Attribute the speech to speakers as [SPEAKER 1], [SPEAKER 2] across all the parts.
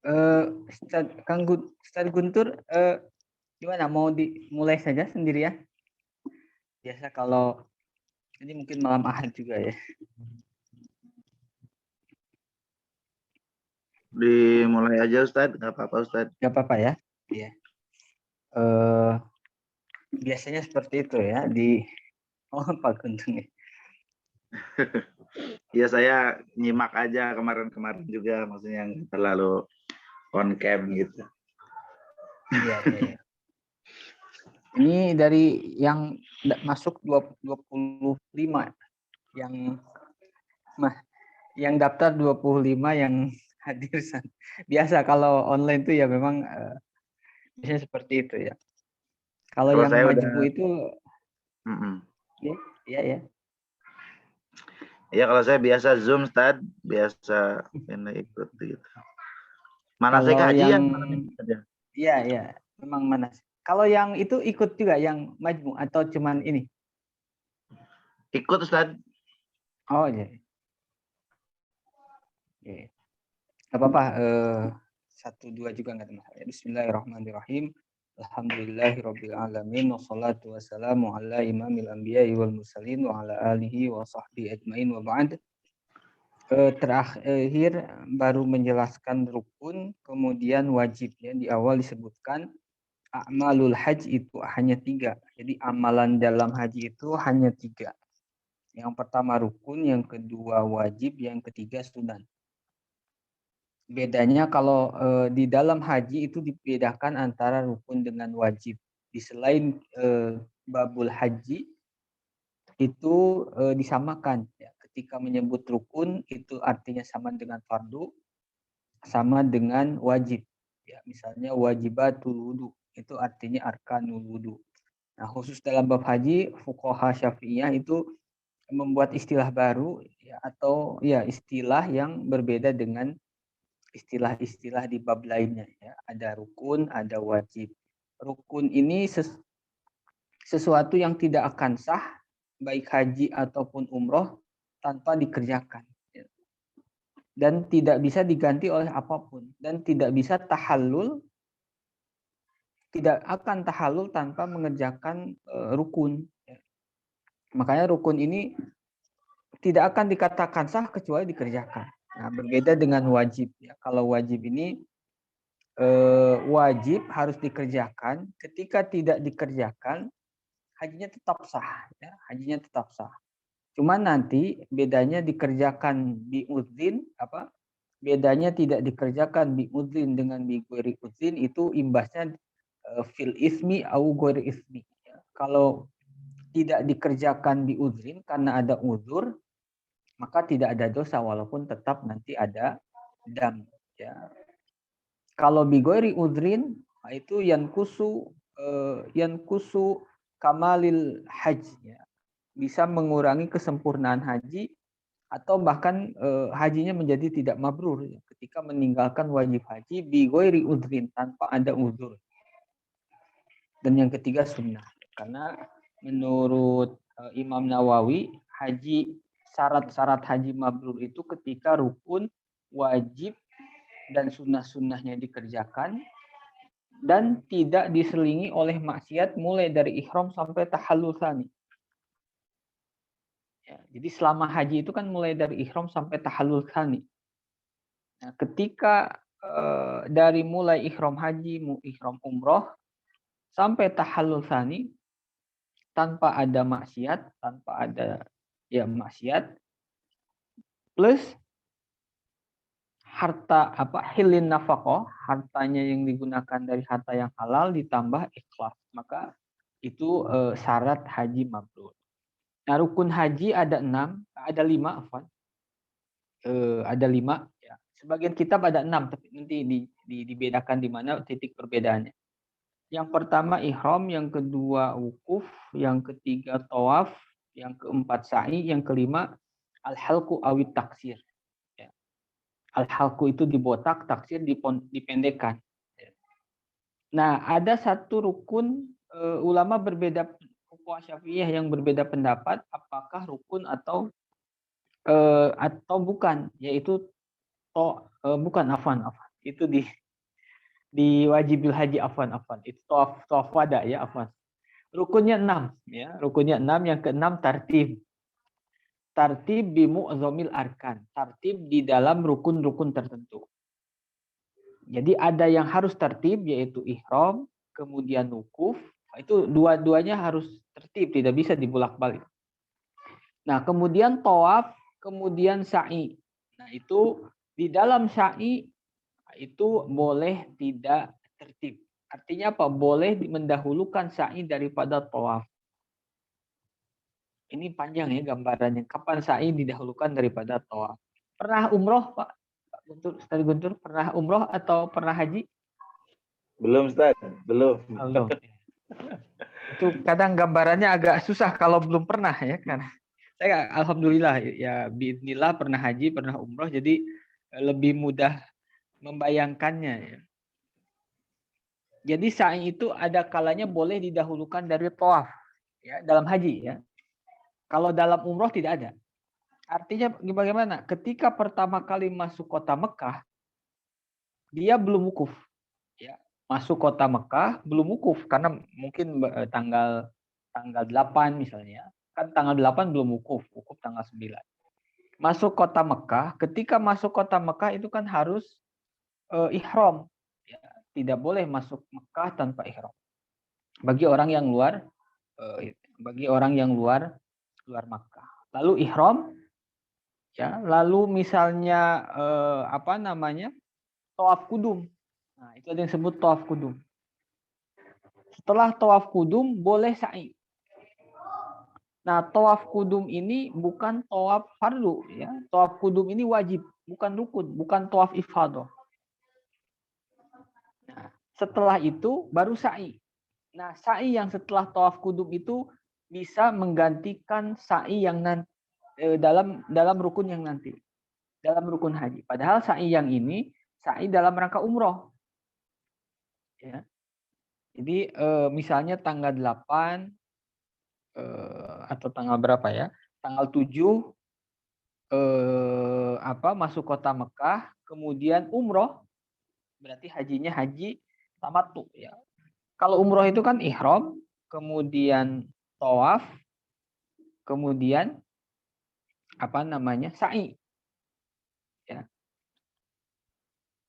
[SPEAKER 1] Ustaz Guntur, gimana mau dimulai saja sendiri ya? Biasa kalau ini mungkin malam Ahad juga ya.
[SPEAKER 2] Dimulai aja Ustadz, nggak apa-apa Ustadz.
[SPEAKER 1] Gak apa-apa ya. Iya. Eh, biasanya seperti itu ya di Pak Guntur nih.
[SPEAKER 2] Ya saya nyimak aja kemarin-kemarin juga, maksudnya yang terlalu on cam gitu.
[SPEAKER 1] Iya, iya, iya. Ini dari yang masuk 25 yang daftar 25 yang hadir. Biasa kalau online tuh ya memang biasanya seperti itu ya. Kalau yang
[SPEAKER 2] saya
[SPEAKER 1] majbu
[SPEAKER 2] udah,
[SPEAKER 1] itu ya, ya.
[SPEAKER 2] Ya kalau saya biasa Zoom Ustadz, biasa ini ikut gitu. Mana saya
[SPEAKER 1] Kalau
[SPEAKER 2] kajian
[SPEAKER 1] yang
[SPEAKER 2] malam ini saja.
[SPEAKER 1] Iya, iya, memang mana. Kalau yang itu ikut juga yang majmu atau cuman ini?
[SPEAKER 2] Ikut Ustadz.
[SPEAKER 1] Oh iya. Iya. Gak apa-apa, 1-2 juga nggak ada masalah. Bismillahirrahmanirrahim. Alhamdulillahirabbil alamin wassalatu wassalamu ala imamil anbiya'i wal mursalin wa ala alihi wa sahbihi ajmain wa ba'd. Terakhir baru menjelaskan rukun, kemudian wajib ya. Di awal disebutkan a'malul haji itu hanya 3. Jadi amalan dalam haji itu hanya 3. Yang pertama rukun, yang kedua wajib, yang ketiga sunan. Bedanya kalau di dalam haji itu dibedakan antara rukun dengan wajib. Di selain babul haji itu disamakan. Ya. Ketika menyebut rukun itu artinya sama dengan fardu, sama dengan wajib. Ya, misalnya wajibatul wudu itu artinya arkanul wudu. Nah, khusus dalam bab haji, fuqaha Syafi'iyah itu membuat istilah baru ya, atau ya istilah yang berbeda dengan istilah-istilah di bab lainnya ya. Ada rukun, ada wajib. Rukun ini sesuatu yang tidak akan sah baik haji ataupun umroh tanpa dikerjakan ya. Dan tidak bisa diganti oleh apapun dan tidak bisa tahallul, tidak akan tahallul tanpa mengerjakan rukun ya. Makanya rukun ini tidak akan dikatakan sah kecuali dikerjakan. Nah, berbeda dengan wajib ya. Kalau wajib ini wajib harus dikerjakan. Ketika tidak dikerjakan, hajinya tetap sah. Ya, hajinya tetap sah. Cuma nanti bedanya dikerjakan bi udzin apa? Bedanya tidak dikerjakan bi udzin dengan bi ghairi udzin itu imbasnya fil ismi au ghairi ismi. Ya. Kalau tidak dikerjakan bi udzin karena ada uzur, maka tidak ada dosa walaupun tetap nanti ada dam ya. Kalau bigori udrin itu yankusu kamalil haji ya. Bisa mengurangi kesempurnaan haji atau bahkan hajinya menjadi tidak mabrur ya, ketika meninggalkan wajib haji bigori udrin tanpa ada uzur. Dan yang ketiga sunnah, karena menurut Imam Nawawi haji syarat-syarat haji mabrur itu ketika rukun, wajib, dan sunnah-sunnahnya dikerjakan dan tidak diselingi oleh maksiat mulai dari ihram sampai tahallul tsani. Ya, jadi selama haji itu kan mulai dari ihram sampai tahallul tsani. Nah, ketika dari mulai ihram haji, ihram umroh sampai tahallul tsani tanpa ada maksiat, tanpa ada ya maksiat plus harta hilin nafaqah, hartanya yang digunakan dari harta yang halal ditambah ikhlas, maka itu syarat haji mabrur. Nah, rukun haji ada 6, ada 5, afwan. Ada 5 ya. Sebagian kitab ada 6, tapi nanti dibedakan di mana titik perbedaannya. Yang pertama ihram, yang kedua wukuf, yang ketiga tawaf, yang keempat sa'i, yang kelima al-halqu awit taksir. Al-halqu itu dibotak, taksir dipendekkan. Nah, ada satu rukun ulama berbeda, fuqaha Syafi'iyah yang berbeda pendapat apakah rukun atau bukan, yaitu bukan afwan. Itu di wajibil haji, afwan. Itu tawaf wada ya, afwan. Rukunnya 6 ya, rukunnya 6. Yang keenam tartib. Tartib bi mu'zamil arkan. Tartib di dalam rukun-rukun tertentu. Jadi ada yang harus tertib yaitu ihram, kemudian wukuf. Itu dua-duanya harus tertib, tidak bisa dibulak-balik. Nah, kemudian tawaf, kemudian sa'i. Nah, itu di dalam sa'i itu boleh tidak tertib. Artinya apa? Boleh mendahulukan sa'i daripada tawaf. Ini panjang ya gambarannya. Kapan sa'i didahulukan daripada tawaf? Pernah umroh, Pak? Guntur, Ustaz Guntur, pernah umroh atau pernah haji?
[SPEAKER 2] Belum, Ustaz. Belum.
[SPEAKER 1] Belum. Itu kadang gambarannya agak susah kalau belum pernah ya kan. Saya alhamdulillah ya biidznillah pernah haji, pernah umroh, jadi lebih mudah membayangkannya ya. Jadi sa'i itu ada kalanya boleh didahulukan dari tawaf ya dalam haji ya. Kalau dalam umroh tidak ada. Artinya bagaimana? Ketika pertama kali masuk kota Mekah, dia belum wukuf. Ya, masuk kota Mekah belum wukuf karena mungkin tanggal 8 misalnya. Kan tanggal 8 belum wukuf tanggal 9. Masuk kota Mekah, ketika masuk kota Mekah itu kan harus ihram. Ya, tidak boleh masuk Mekah tanpa ihram. Bagi orang yang luar luar Makkah. Lalu ihram ya, lalu misalnya tawaf kudum. Nah, itu ada yang disebut tawaf kudum. Setelah tawaf kudum boleh sa'i. Nah, tawaf kudum ini bukan tawaf fardu ya. Tawaf kudum ini wajib, bukan rukun, bukan tawaf ifadah. Nah, setelah itu baru sa'i. Nah, sa'i yang setelah tawaf kudum itu bisa menggantikan sa'i yang nanti dalam rukun yang nanti. Dalam rukun haji. Padahal sa'i yang ini sa'i dalam rangka umroh. Ya. Jadi misalnya tanggal 8 atau tanggal berapa ya? Tanggal 7 masuk kota Mekah, kemudian umroh, berarti hajinya haji tamattu ya. Kalau umroh itu kan ihram, kemudian tawaf, kemudian sa'i. Ya.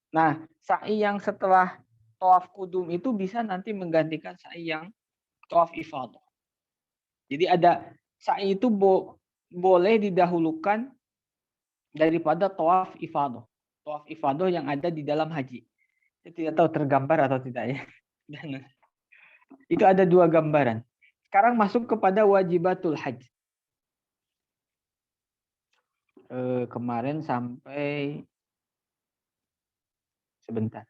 [SPEAKER 1] Nah, sa'i yang setelah tawaf kudum itu bisa nanti menggantikan sa'i yang tawaf ifadah. Jadi ada sa'i itu boleh didahulukan daripada tawaf ifadah. Tawaf ifadah yang ada di dalam haji. Saya tidak tahu tergambar atau tidak ya. Dan itu ada dua gambaran. Sekarang masuk kepada wajibatul haji. Kemarin sampai sebentar.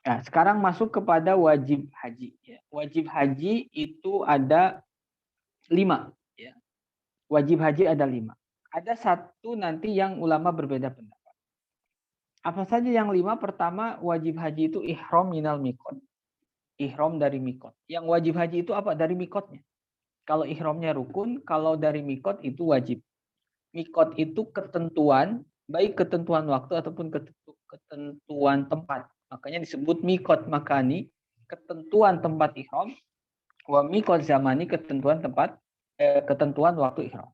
[SPEAKER 1] Nah, sekarang masuk kepada wajib haji. Ya. Wajib haji itu ada 5. Ya. Wajib haji ada 5. Ada satu nanti yang ulama berbeda pendapat. Apa saja yang 5? Pertama, wajib haji itu ihram minal mikot. Ihram dari mikot. Yang wajib haji itu apa? Dari mikotnya. Kalau ihramnya rukun, kalau dari mikot itu wajib. Mikot itu ketentuan, baik ketentuan waktu ataupun ketentuan tempat. Makanya disebut mikot makani, ketentuan tempat ihram. Wa mikot zamani, ketentuan waktu ihram.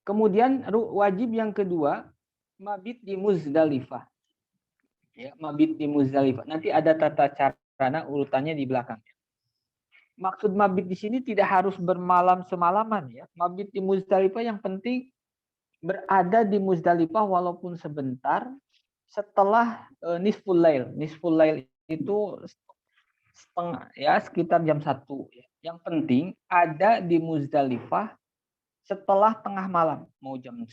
[SPEAKER 1] Kemudian wajib yang kedua, mabit di Muzdalifah. Ya, mabit di Muzdalifah. Nanti ada tata cara urutannya di belakang. Maksud mabit di sini tidak harus bermalam semalaman ya. Mabit di Muzdalifah yang penting berada di Muzdalifah walaupun sebentar setelah nisful lail. Nisful lail itu sekitar jam 1 ya. Yang penting ada di Muzdalifah setelah tengah malam, mau jam 1,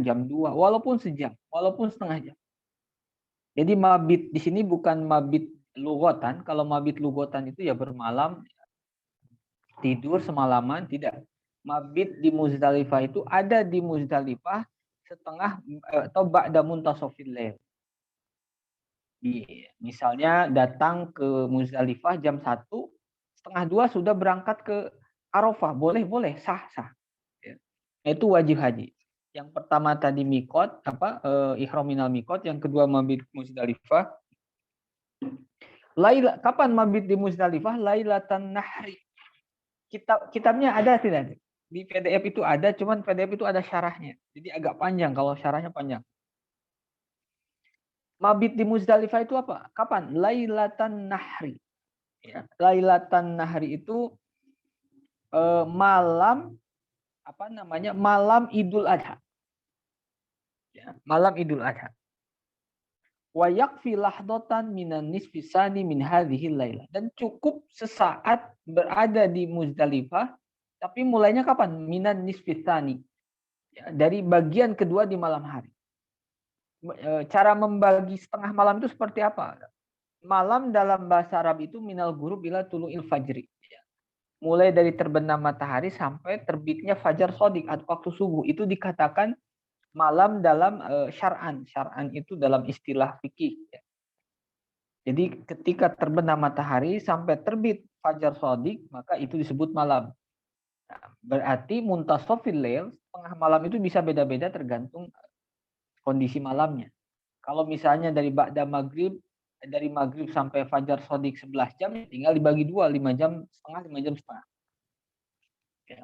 [SPEAKER 1] jam 2, walaupun sejam, walaupun setengah jam. Jadi mabit di sini bukan mabit lugotan. Kalau mabit lugotan itu ya bermalam, tidur semalaman, tidak. Mabit di Muzdalifah itu ada di Muzdalifah setengah atau ba'da muntasofil lail. Misalnya datang ke Muzdalifah jam 1, setengah 2 sudah berangkat ke Arafah, boleh, sah. Ya. Itu wajib haji. Yang pertama tadi mikot, ihram minal mikot, yang kedua mabit Muzdalifah. Kapan mabit di Muzdalifah? Lailatan nahri. Kitabnya ada tidak? Di PDF itu ada, cuman PDF itu ada syarahnya. Jadi agak panjang kalau syarahnya panjang. Mabit di Muzdalifah itu apa? Kapan? Lailatan nahri. Ya. Lailatan nahri itu malam malam Idul Adha. Ya, malam Idul Adha. Wa yakfi lahdatan minan nisfisani min hadhil lailah. Dan cukup sesaat berada di Muzdalifah, tapi mulainya kapan? Minan nisfisani. Ya, dari bagian kedua di malam hari. Cara membagi setengah malam itu seperti apa? Malam dalam bahasa Arab itu minal ghurub ila tulu'il fajri. Ya. Mulai dari terbenam matahari sampai terbitnya fajar sodik atau waktu subuh. Itu dikatakan malam dalam syar'an. Syar'an itu dalam istilah fikih. Ya. Jadi ketika terbenam matahari sampai terbit fajar sodik, maka itu disebut malam. Nah, berarti muntasofil lail, tengah malam itu bisa beda-beda tergantung kondisi malamnya. Kalau misalnya dari maghrib sampai fajar sodik 11 jam, tinggal dibagi 2, 5 jam setengah, 5 jam setengah. Ya.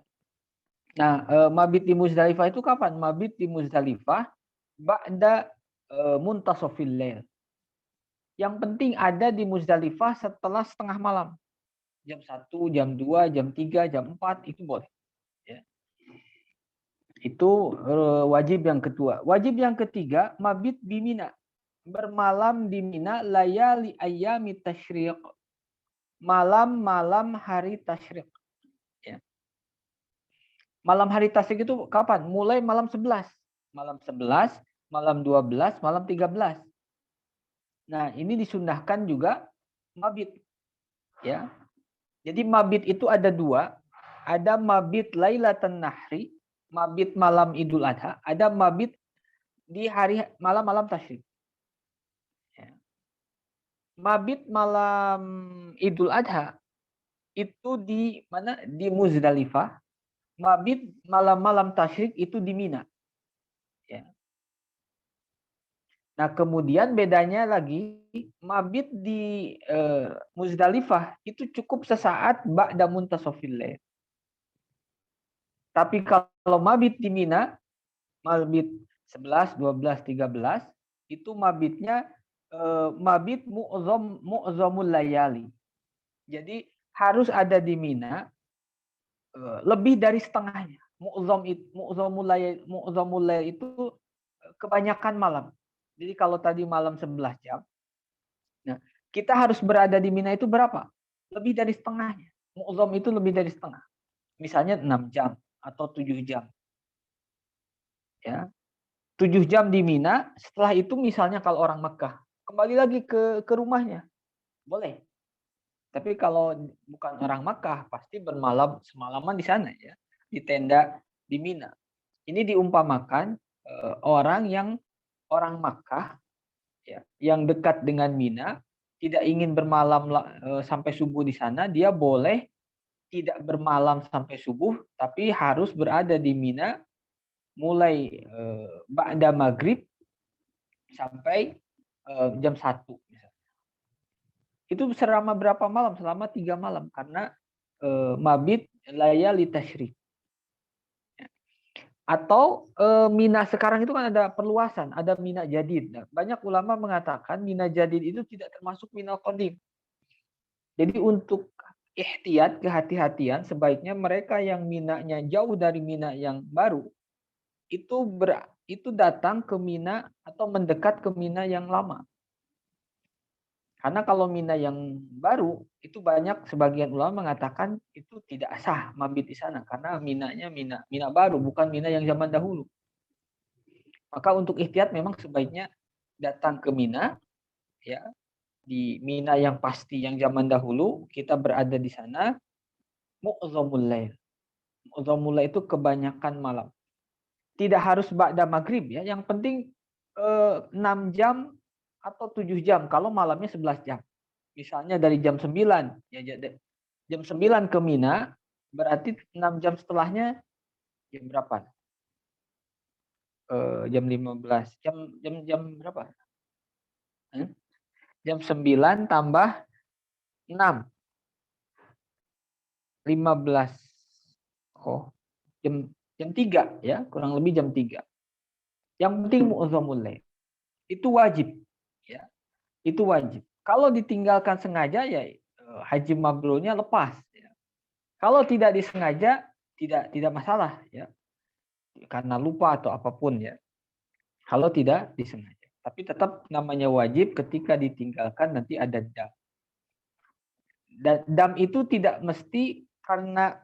[SPEAKER 1] Nah, mabit di Muzdalifah itu kapan? Mabit di Muzdalifah ba'da muntasofil lail. Yang penting ada di Muzdalifah setelah setengah malam. Jam 1, jam 2, jam 3, jam 4 itu boleh. Ya. Itu wajib yang kedua. Wajib yang ketiga, mabit di Mina. Bermalam di Mina layali ayyami tasyriq. Malam-malam hari tasyriq. Ya. Malam hari tasyriq itu kapan? Mulai malam 11. Malam 11, malam 12, malam 13. Nah, ini disunahkan juga mabit. Ya. Jadi mabit itu ada 2. Ada mabit Lailatan Nahri, mabit malam Idul Adha, ada mabit di hari malam-malam tasyrik. Ya. Mabit malam Idul Adha itu di mana? Di Muzdalifah. Mabit malam-malam tasyrik itu di Mina. Ya. Nah, kemudian bedanya lagi, mabit di Muzdalifah itu cukup sesaat ba'da muntasofil lail. Tapi kalau mabit di Mina, mabit 11, 12, 13, itu mabitnya mabit mu'zamul layali. Jadi harus ada di Mina lebih dari setengahnya. Mu'zamul layal itu kebanyakan malam. Jadi kalau tadi malam 11 jam, nah kita harus berada di Mina itu berapa? Lebih dari setengahnya. Mu'zam itu lebih dari setengah. Misalnya 6 jam atau 7 jam. Ya. 7 jam di Mina, setelah itu misalnya kalau orang Mekah, kembali lagi ke rumahnya. Boleh. Tapi kalau bukan orang Mekah, pasti bermalam semalaman di sana ya, di tenda di Mina. Ini diumpamakan orang Makkah ya, yang dekat dengan Mina, tidak ingin bermalam sampai subuh di sana, dia boleh tidak bermalam sampai subuh, tapi harus berada di Mina mulai ba'da maghrib sampai jam 1. Itu selama berapa malam? Selama 3 malam, karena mabit layali tasyrik. Atau Mina sekarang itu kan ada perluasan, ada Mina Jadid. Nah, banyak ulama mengatakan Mina Jadid itu tidak termasuk Mina Qadim. Jadi untuk ihtiyat, kehati-hatian, sebaiknya mereka yang Minanya jauh dari Mina yang baru, itu datang ke Mina atau mendekat ke Mina yang lama. Karena kalau Mina yang baru, itu banyak sebagian ulama mengatakan itu tidak sah mabit di sana. Karena Minanya Mina baru, bukan Mina yang zaman dahulu. Maka untuk ihtiyat memang sebaiknya datang ke Mina, ya, di Mina yang pasti yang zaman dahulu kita berada di sana. Mu'zamul lail. Mu'zamul lail itu kebanyakan malam. Tidak harus ba'da maghrib ya. Yang penting 6 jam atau 7 jam kalau malamnya 11 jam. Misalnya dari jam 9 ya, jam 9 ke Mina berarti 6 jam setelahnya jam berapa? jam 15. Jam berapa? Jam 9 tambah 6. 15. Oh, jam 3 ya, kurang lebih jam 3. Yang penting mu'azzamul lail. Itu wajib ya. Itu wajib. Kalau ditinggalkan sengaja ya haji mabrurnya lepas ya. Kalau tidak disengaja tidak masalah ya. Karena lupa atau apapun ya. Kalau tidak disengaja. Tapi tetap namanya wajib ketika ditinggalkan nanti ada dam. Dan dam itu tidak mesti karena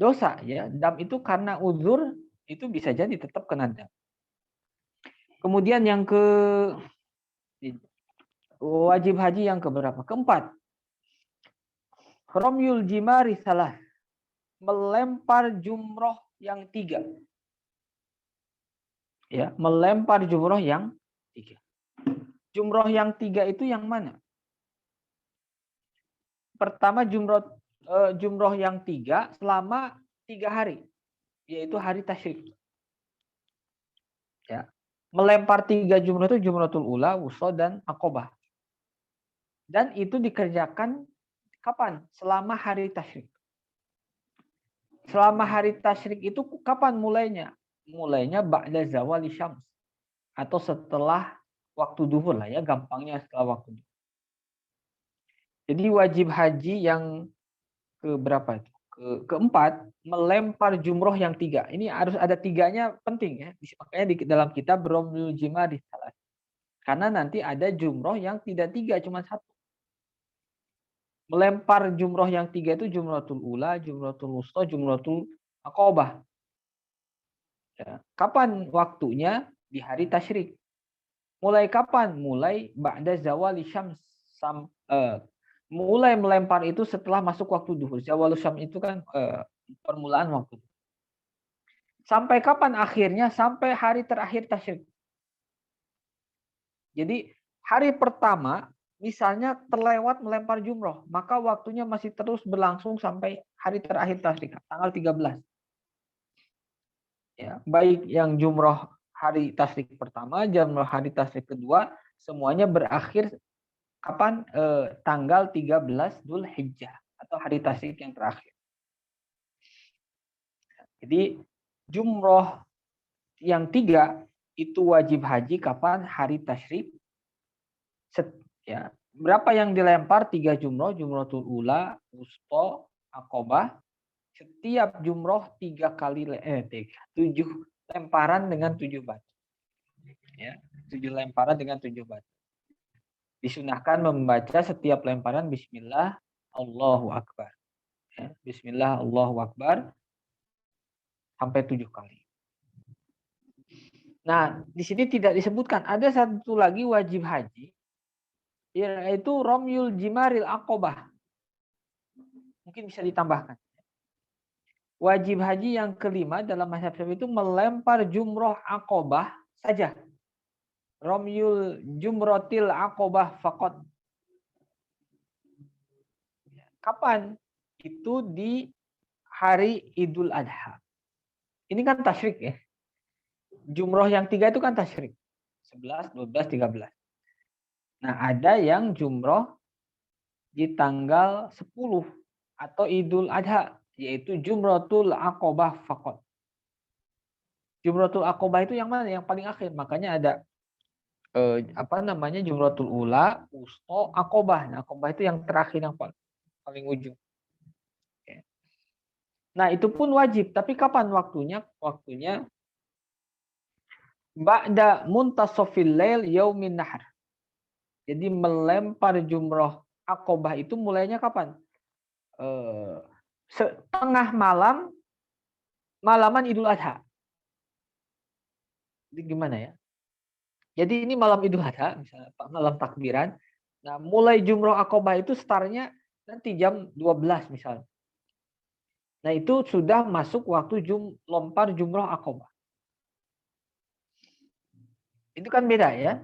[SPEAKER 1] dosa ya. Dam itu karena uzur itu bisa jadi tetap kena dam. Kemudian yang wajib haji yang keberapa? Keempat. Ramyul jimari salah. Melempar jumroh yang 3. Ya, melempar jumroh yang 3. Jumroh yang 3 itu yang mana? Pertama jumroh yang 3 selama 3 hari, yaitu hari tasyrik. Ya. Melempar 3 jumroh itu jumratul ula, wusta, dan aqobah. Dan itu dikerjakan kapan? Selama hari tasyrik. Selama hari tasyrik itu kapan mulainya? Mulainya ba'da zawali syams. Atau setelah waktu duhur lah ya, gampangnya setelah waktu duhur. Jadi wajib haji yang keberapa itu? Keempat, melempar jumroh yang 3. Ini harus ada 3-nya, penting ya. Makanya di dalam kitab Romyul Jimari salah. Karena nanti ada jumroh yang tidak 3, cuma 1. Melempar jumroh yang 3 itu jumratul ula, jumratul wusta, jumratul aqobah. Ya. Kapan waktunya? Di hari tasyrik. Mulai kapan? Mulai ba'da zawali syams. Mulai melempar itu setelah masuk waktu duhur. Zawal syams itu kan permulaan waktu. Sampai kapan akhirnya? Sampai hari terakhir tasyrik. Jadi hari pertama misalnya terlewat melempar jumroh, maka waktunya masih terus berlangsung sampai hari terakhir tasyrik, tanggal 13. Ya, baik yang jumroh hari tasyrik pertama, jumroh hari tasyrik kedua, semuanya berakhir kapan? Tanggal 13 Dzulhijjah atau hari tasyrik yang terakhir. Jadi jumroh yang 3 itu wajib haji kapan? Hari tasyrik. Ya, berapa yang dilempar? 3 jumroh, jumrotul ula, wusta, aqobah. Setiap jumroh 7 lemparan dengan 7 batu. Ya, 7 lemparan dengan 7 batu. Disunahkan membaca setiap lemparan Bismillah, Allahu Akbar. Ya, Bismillah, Allahu Akbar sampai 7 kali. Nah, di sini tidak disebutkan. Ada satu lagi wajib haji, yaitu Romyul Jimaril Aqobah. Mungkin bisa ditambahkan. Wajib haji yang kelima dalam mazhab Syafi'i itu melempar jumroh Aqobah saja. Romyul jumrotil Aqobah faqat. Kapan? Itu di hari Idul Adha. Ini kan tasyrik ya. Jumroh yang 3 itu kan tasyrik. 11, 12, 13. Nah, ada yang jumroh di tanggal 10 atau Idul Adha, yaitu jumratul aqobah faqat. Jumratul aqobah itu yang mana? Yang paling akhir. Makanya ada jumratul ula, wusta, aqobah. Nah, aqobah itu yang terakhir, yang paling ujung. Oke. Nah, itu pun wajib. Tapi kapan waktunya? Waktunya ba'da muntasofil lail yaumin nahar. Jadi melempar jumroh aqobah itu mulainya kapan? Setengah malaman Idul Adha. Jadi gimana ya? Jadi ini malam Idul Adha, misalnya malam takbiran. Nah, mulai jumroh aqobah itu startnya nanti jam 12 misalnya. Nah, itu sudah masuk waktu lempar jumroh aqobah. Itu kan beda ya.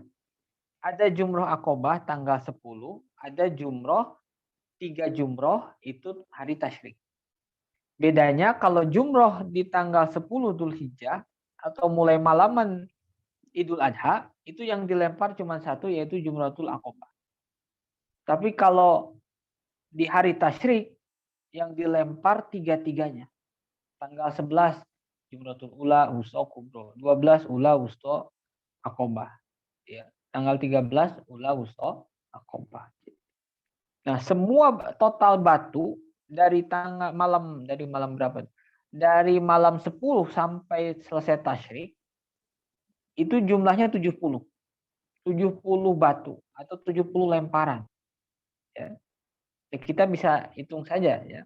[SPEAKER 1] Ada jumroh aqobah tanggal 10, ada jumroh 3 jumroh itu hari tasyrik. Bedanya kalau jumroh di tanggal 10 Dzulhijjah atau mulai malaman Idul Adha, itu yang dilempar cuma satu, yaitu Jumratul Aqobah. Tapi kalau di hari tasyrik, yang dilempar tiga-tiganya. Tanggal 11, Jumratul Ula, Wusta, Kubro. 12, Ula, Wusta, Aqobah. Ya. Tanggal 13, Ula, Wusta, Aqobah. Nah, semua total batu dari malam berapa? Dari malam 10 sampai selesai tasyrik, itu jumlahnya 70. 70 batu atau 70 lemparan. Ya. Kita bisa hitung saja ya.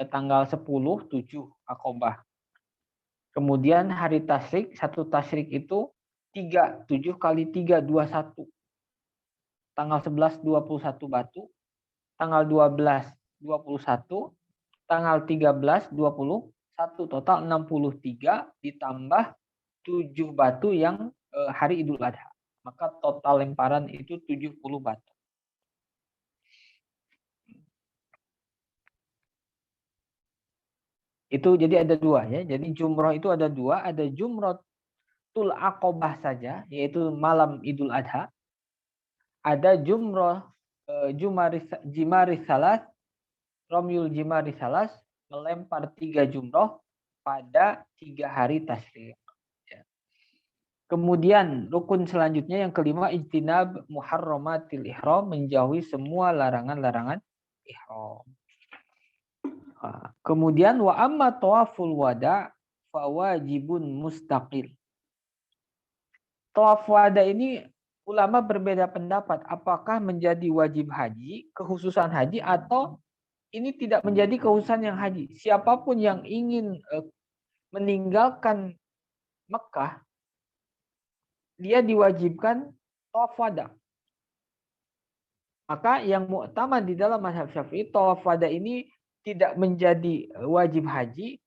[SPEAKER 1] Tanggal 10, 7 Aqobah. Kemudian hari tasyrik, satu tasyrik itu 3, 7 kali 3, 21. Tanggal 11, 21 batu. Tanggal 12, 21. Tanggal 13, 21. Total 63 ditambah 7 batu yang hari Idul Adha. Maka total lemparan itu 70 batu. Itu jadi ada dua ya. Jadi jumroh itu ada dua. Ada Jumratul Aqobah saja, yaitu malam Idul Adha. Ada jumroh Jimaris Salas, Romyul Jimaris Salas, melempar 3 jumroh pada 3 hari tasyrik. Ya. Kemudian rukun selanjutnya yang kelima, ijtinab muharramatil ihram, menjauhi semua larangan-larangan ihram. Kemudian wa amma tawaful wada fawajibun mustaqil. Tawaf wada ini ulama berbeda pendapat apakah menjadi wajib haji, kekhususan haji, atau ini tidak menjadi kekhususan yang haji. Siapapun yang ingin meninggalkan Mekah, dia diwajibkan tawaf wada. Maka yang mu'tamad di dalam mazhab Syafi'i, tawaf wada ini tidak menjadi wajib haji,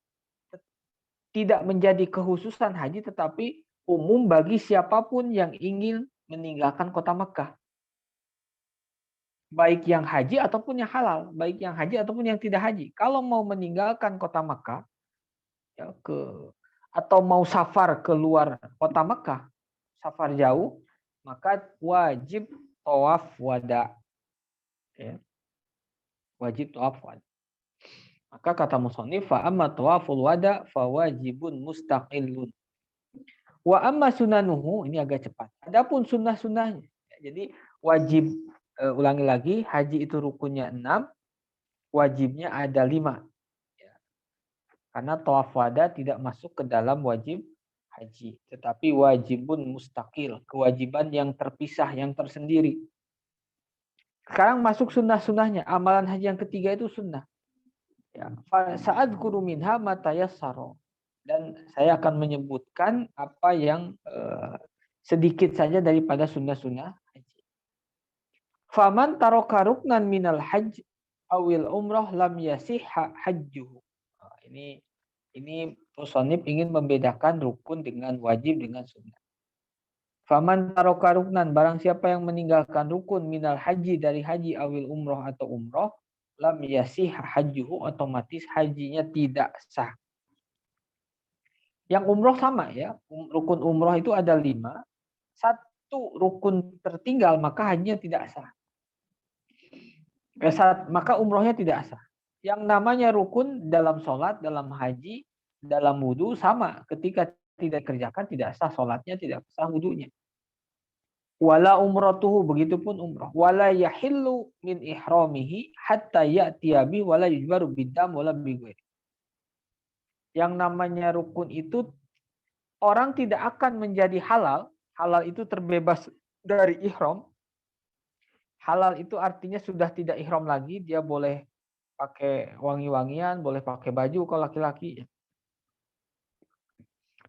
[SPEAKER 1] tidak menjadi kekhususan haji, tetapi umum bagi siapapun yang ingin meninggalkan kota Mekah. Baik yang haji ataupun yang halal, baik yang haji ataupun yang tidak haji. Kalau mau meninggalkan kota Mekah, ya, atau mau safar keluar kota Mekah, safar jauh, maka wajib tawaf wada. Ya. Wajib tawaf wada. Maka kata musannif, fa amma tawaful wada fa wajibun mustaqillun. Wa amma sunanuhu, ini agak cepat. Adapun sunnah-sunnahnya. Jadi wajib, ulangi lagi, haji itu rukunnya 6, wajibnya ada 5. Ya. Karena tawaf wada tidak masuk ke dalam wajib haji, tetapi wajibun mustaqil, kewajiban yang terpisah, yang tersendiri. Sekarang masuk sunnah-sunnahnya. Amalan haji yang ketiga itu sunnah. Ya, saat guru minha matayassaro, dan saya akan menyebutkan apa yang sedikit saja daripada sunnah-sunnah haji. Faman taroka ruknan minal hajj awil umroh lam yasihha hajjuhu. Ini musannif ingin membedakan rukun dengan wajib dengan sunnah. Faman taroka ruknan, barang siapa yang meninggalkan rukun minal haji, dari haji, awil umroh atau umroh, lam yasih hajjuhu, otomatis hajinya tidak sah. Yang umroh sama ya, rukun umroh itu ada 5. Satu rukun tertinggal, maka hajinya tidak sah. Maka umrohnya tidak sah. Yang namanya rukun dalam sholat, dalam haji, dalam wudhu sama. Ketika tidak kerjakan tidak sah sholatnya, tidak sah wudhunya. Wala umratuhu, begitupun umrah. Wala yahillu min ihramihi hatta ya'tiya bi wala yujbaru bidam wala bighairi. Yang namanya rukun itu orang tidak akan menjadi halal. Halal itu terbebas dari ihram. Halal itu artinya sudah tidak ihram lagi, dia boleh pakai wangi-wangian, boleh pakai baju kalau laki-laki.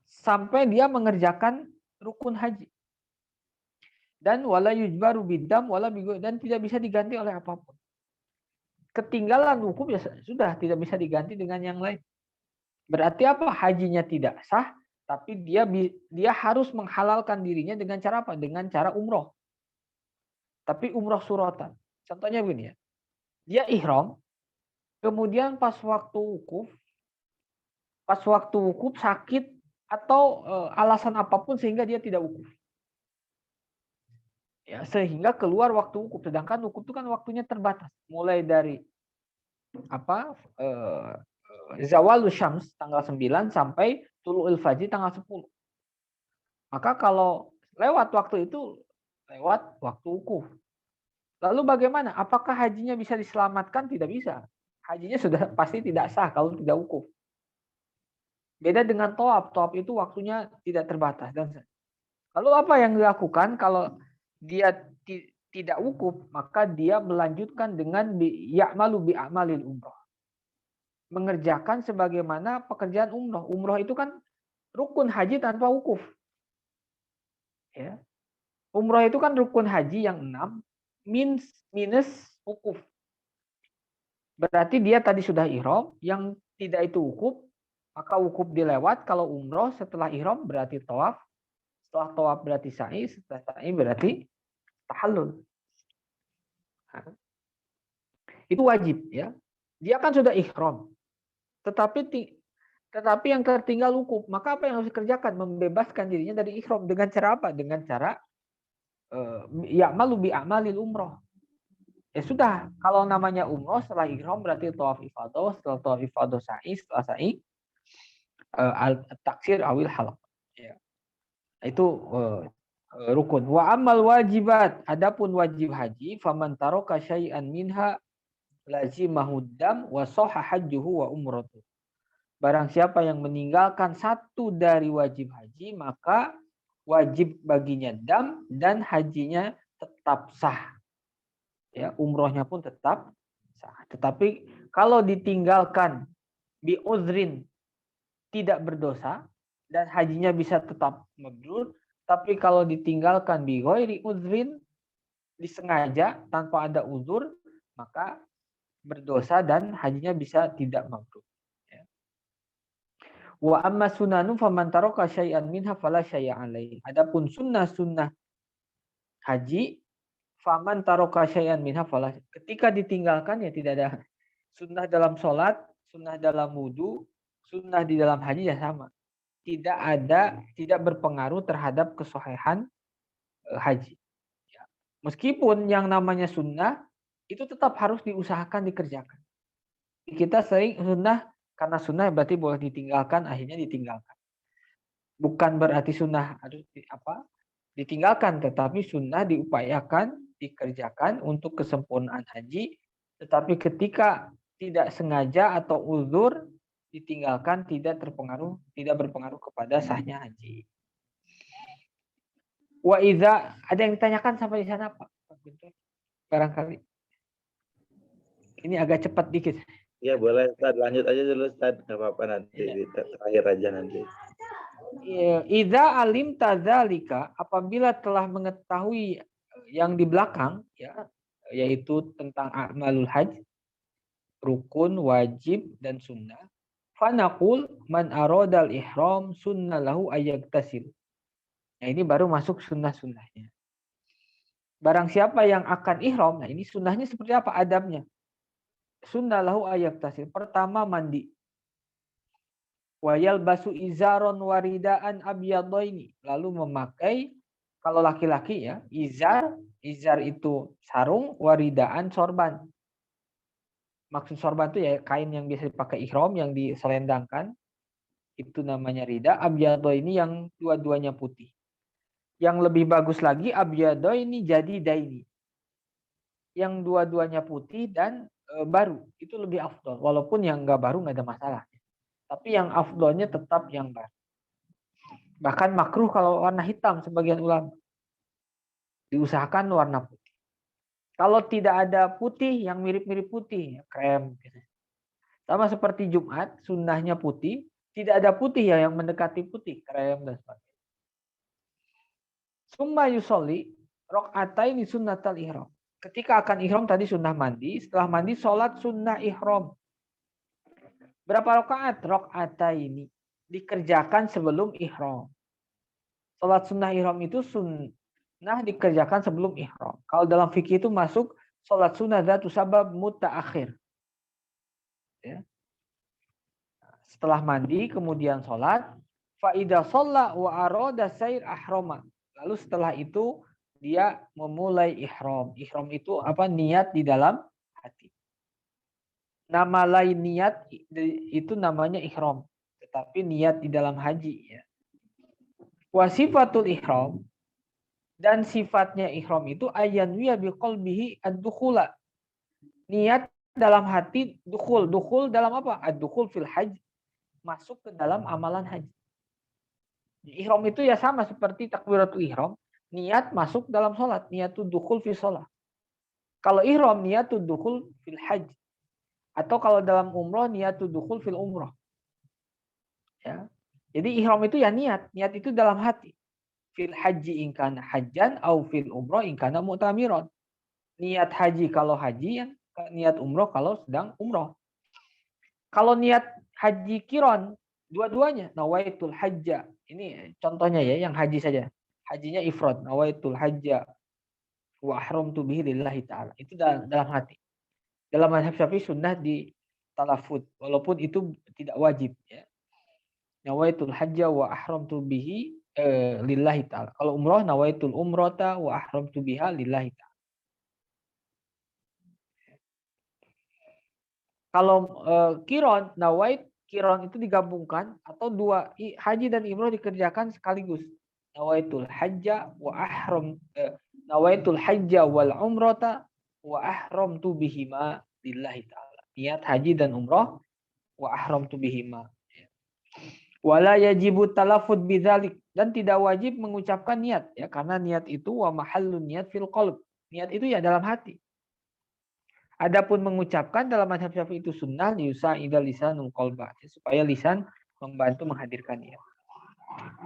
[SPEAKER 1] Sampai dia mengerjakan rukun haji. Dan wala yujbaru bidam wala bighairi, dan tidak bisa diganti oleh apapun. Ketinggalan hukum ya sudah, tidak bisa diganti dengan yang lain. Berarti apa? Hajinya tidak sah, tapi dia harus menghalalkan dirinya dengan cara apa? Dengan cara umroh. Tapi umroh suratan. Contohnya begini ya. Dia ihram, kemudian pas waktu wukuf, pas waktu wukuf sakit atau alasan apapun sehingga dia tidak wukuf. Ya, sehingga keluar waktu wukuf, sedangkan wukuf itu kan waktunya terbatas, mulai dari zawalul syams tanggal 9 sampai tulu'ul fajr tanggal 10. Maka kalau lewat waktu itu, lewat waktu wukuf. Lalu bagaimana? Apakah hajinya bisa diselamatkan? Tidak bisa. Hajinya sudah pasti tidak sah kalau tidak wukuf. Beda dengan tawaf. Tawaf itu waktunya tidak terbatas. Lalu apa yang dilakukan kalau dia tidak wukuf? Maka dia melanjutkan dengan ya'malu bi'amalil umroh. Mengerjakan sebagaimana pekerjaan umroh. Umroh itu kan rukun haji tanpa wukuf. Ya. Umroh itu kan rukun haji yang 6 minus wukuf. Berarti dia tadi sudah ihram, yang tidak itu wukuf, maka wukuf dilewat. Kalau umroh setelah ihram berarti tawaf, setelah tawaf berarti sa'i, setelah sa'i berarti tahallul. Nah, itu wajib ya. Dia kan sudah ihram. Tetapi yang tertinggal wukuf, maka apa yang harus dikerjakan? Membebaskan dirinya dari ihram dengan cara apa? Dengan cara ya'malu bi'amalil umroh. Ya sudah, kalau namanya umroh setelah ihram berarti tawaf ifadah, setelah tawaf ifadah sa'i, setelah sa'i taksir awil halaq. Ya. Itu rukun. Wa amal wajibat, adapun wajib haji, faman taraka syai'an minha lazimahu dam wa sahha hajjuhu wa umratuh. Barang siapa yang meninggalkan satu dari wajib haji, maka wajib baginya dam dan hajinya tetap sah. Ya, umrohnya pun tetap sah. Tetapi kalau ditinggalkan bi uzrin tidak berdosa dan hajinya bisa tetap mabrur, tapi kalau ditinggalkan bi ghairi uzrin disengaja tanpa ada uzur, maka berdosa dan hajinya bisa tidak mabrur. Ya. Wa amma sunanu faman taraka syai'an minha fala syai'a alaihi. Adapun sunnah-sunnah haji, faman taraka syai'an minha fala, ketika ditinggalkan ya tidak ada. Sunnah dalam sholat, sunnah dalam wudu, sunnah di dalam haji ya sama. Tidak berpengaruh terhadap kesohihan haji. Ya. Meskipun yang namanya sunnah itu tetap harus diusahakan dikerjakan. Kita sering sunnah, karena sunnah berarti boleh ditinggalkan, akhirnya ditinggalkan. Bukan berarti sunnah harus ditinggalkan, tetapi sunnah diupayakan, dikerjakan untuk kesempurnaan haji. Tetapi ketika tidak sengaja atau uzur ditinggalkan, tidak berpengaruh kepada sahnya haji. Wa idza, ada yang ditanyakan sampai di sana Pak? Barangkali. Ini agak cepat dikit.
[SPEAKER 2] Ya boleh Ustaz, lanjut aja dulu Ustaz, nggak apa-apa nanti ya. Terakhir aja nanti.
[SPEAKER 1] Idza alim tadzalika, apabila telah mengetahui yang di belakang ya, yaitu tentang a'malul hajj, rukun, wajib dan sunnah, fanaqul man aradal ihram sunnah lahu ayyaktasil. Nah, ini baru masuk sunnah-sunnahnya. Barang siapa yang akan ihram, nah ini sunnahnya seperti apa adabnya? Sunnah lahu ayyaktasil. Pertama mandi. Wayal basu izaron waridaan abyadaini. Lalu memakai, kalau laki-laki ya, izar itu sarung, waridaan sorban. Maksud sorban itu ya kain yang biasa dipakai ihram yang diselendangkan. Itu namanya rida. Abyadaini yang dua-duanya putih. Yang lebih bagus lagi abyadaini jadi daini. Yang dua-duanya putih dan baru. Itu lebih afdol. Walaupun yang enggak baru enggak ada masalah. Tapi yang afdolnya tetap yang baru. Bahkan makruh kalau warna hitam sebagian ulama. Diusahakan warna putih. Kalau tidak ada putih yang mirip-mirip putih, krem. Sama seperti Jumat, sunnahnya putih. Tidak ada putih ya yang mendekati putih, krem dan sebagainya. Summa yusolli rok'ataini sunnatal ihram. Ketika akan ihram tadi sunnah mandi. Setelah mandi sholat sunnah ihram. Berapa rakaat? Rakaataini. Dikerjakan sebelum ihram. Salat sunnah ihram itu sunnah dikerjakan sebelum ihram. Kalau dalam fikih itu masuk salat sunnah dzatu sabab mutaakhir. Ya. Setelah mandi kemudian sholat, faida sholla wa aroda sair ahroma. Lalu setelah itu dia memulai ihram. Ihram itu apa? Niat di dalam hati. Nama lain niat itu namanya ihram. Tetapi niat di dalam haji ya. Wasifatul ihram, dan sifatnya ihram itu ayanwiya biqalbihi ad-dukhula. Niat dalam hati dukhul. Dukhul dalam apa? Ad-dukhul fil hajj. Masuk ke dalam amalan haji. Ihram itu ya sama seperti takbiratul ihram. Niat masuk dalam sholat. Niatul dukhul fil sholat. Kalau ihram niatul dukhul fil hajj. Atau kalau dalam umroh niatul dukhul fil umroh. Ya. Jadi ihram itu ya niat. Niat itu dalam hati. Fil haji ingkana hajjan au fil umroh ingkana mu'tamiron. Niat haji kalau haji, niat umroh kalau sedang umroh. Kalau niat haji kiron, dua-duanya nawaitul hajja. Ini contohnya ya, yang haji saja. Hajinya ifrad, nawaitul hajja wa ahramtu bihi lillahi ta'ala. Itu dalam hati. Dalam mazhab Syafi'i sunnah di talafud, walaupun itu tidak wajib ya. Nawaitul hajja wa ahramtu bihi lillahi ta'ala. Kalau umroh nawaitul umrata wa ahramtu biha lillahi ta'ala. Kalau kiron, kiron itu digabungkan atau dua haji dan umroh dikerjakan sekaligus. Nawaitul hajja wa ahram nawaitul hajja wal umrata wa ahramtu bihima lillahi ta'ala. Niat haji dan umroh wa ahramtu bihima. Wala yajibu talafud bidzalik, dan tidak wajib mengucapkan niat ya, karena niat itu wa mahallun niat fil qalb. Niat itu ya dalam hati. Adapun mengucapkan dalam mazhab Syafi'i itu sunnah yusa'ida lisanul qalba, supaya lisan membantu menghadirkan niat.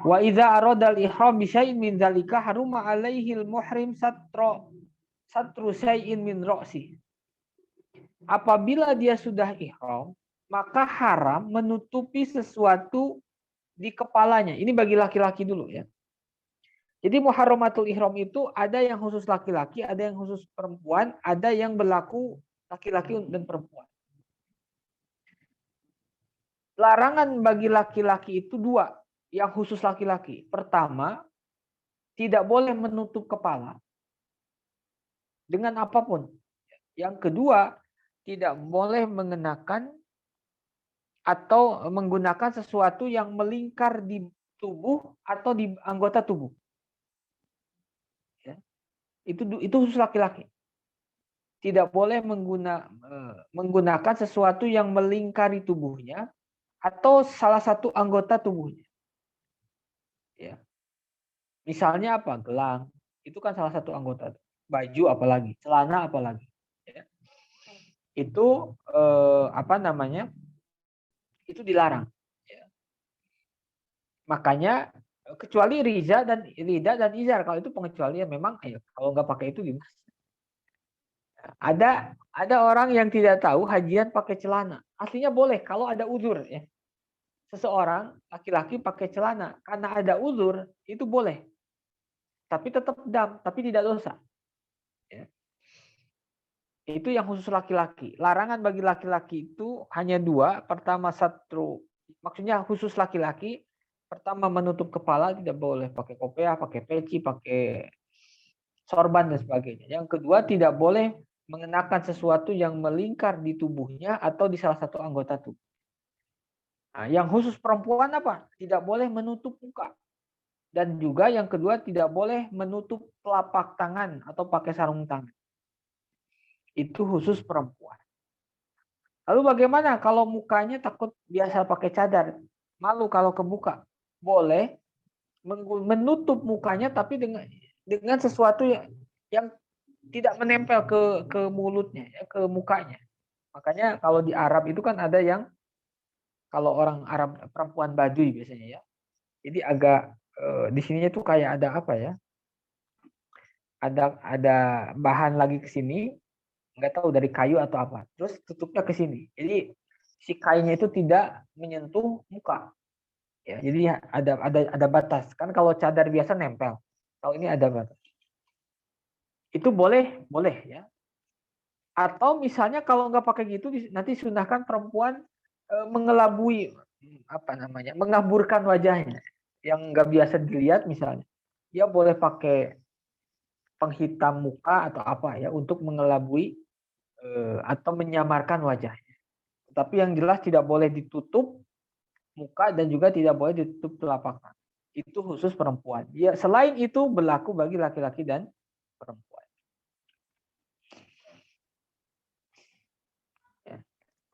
[SPEAKER 1] Wa idza arada al-ihram bi syai'in min dzalika haruma 'alaihi al-muhrim satru syai'in min ra'si. Apabila dia sudah ihram, maka haram menutupi sesuatu di kepalanya. Ini bagi laki-laki dulu ya. Jadi muharramatul ihram itu ada yang khusus laki-laki, ada yang khusus perempuan, ada yang berlaku laki-laki dan perempuan. Larangan bagi laki-laki itu dua, yang khusus laki-laki. Pertama, tidak boleh menutup kepala dengan apapun. Yang kedua, tidak boleh mengenakan atau menggunakan sesuatu yang melingkar di tubuh atau di anggota tubuh. Ya. Itu khusus laki-laki. Tidak boleh menggunakan sesuatu yang melingkari tubuhnya atau salah satu anggota tubuhnya. Ya. Misalnya apa? Gelang. Itu kan salah satu anggota. Baju apalagi, celana apalagi. Ya. Itu itu dilarang. Ya. Makanya kecuali rida dan izar, kalau itu pengecualian memang kalau nggak pakai itu gimana? Ada orang yang tidak tahu hajian pakai celana. Aslinya boleh kalau ada uzur ya. Seseorang laki-laki pakai celana karena ada uzur itu boleh. Tapi tetap dam, tapi tidak dosa. Ya. Itu yang khusus laki-laki. Larangan bagi laki-laki itu hanya dua. Pertama maksudnya khusus laki-laki. Pertama menutup kepala, tidak boleh pakai kopiah, pakai peci, pakai sorban dan sebagainya. Yang kedua tidak boleh mengenakan sesuatu yang melingkar di tubuhnya atau di salah satu anggota tubuh. Nah, yang khusus perempuan apa? Tidak boleh menutup muka. Dan juga yang kedua tidak boleh menutup telapak tangan atau pakai sarung tangan. Itu khusus perempuan. Lalu bagaimana kalau mukanya takut biasa pakai cadar? Malu kalau kebuka. Boleh menutup mukanya tapi dengan sesuatu yang tidak menempel ke mulutnya, ke mukanya. Makanya kalau di Arab itu kan ada yang kalau orang Arab perempuan Baduy biasanya ya. Jadi agak di sininya tuh kayak ada apa ya? Ada bahan lagi ke sini, nggak tahu dari kayu atau apa. Terus tutupnya ke sini. Jadi si kainnya itu tidak menyentuh muka. Ya, jadi ada batas. Kan kalau cadar biasa nempel. Kalau ini ada batas. Itu boleh ya. Atau misalnya kalau nggak pakai gitu nanti sunahkan perempuan mengelabui mengaburkan wajahnya yang nggak biasa dilihat misalnya, dia boleh pakai penghitam muka atau apa ya untuk mengelabui atau menyamarkan wajahnya. Tapi yang jelas tidak boleh ditutup muka dan juga tidak boleh ditutup telapak tangan. Itu khusus perempuan. Ya, selain itu berlaku bagi laki-laki dan perempuan.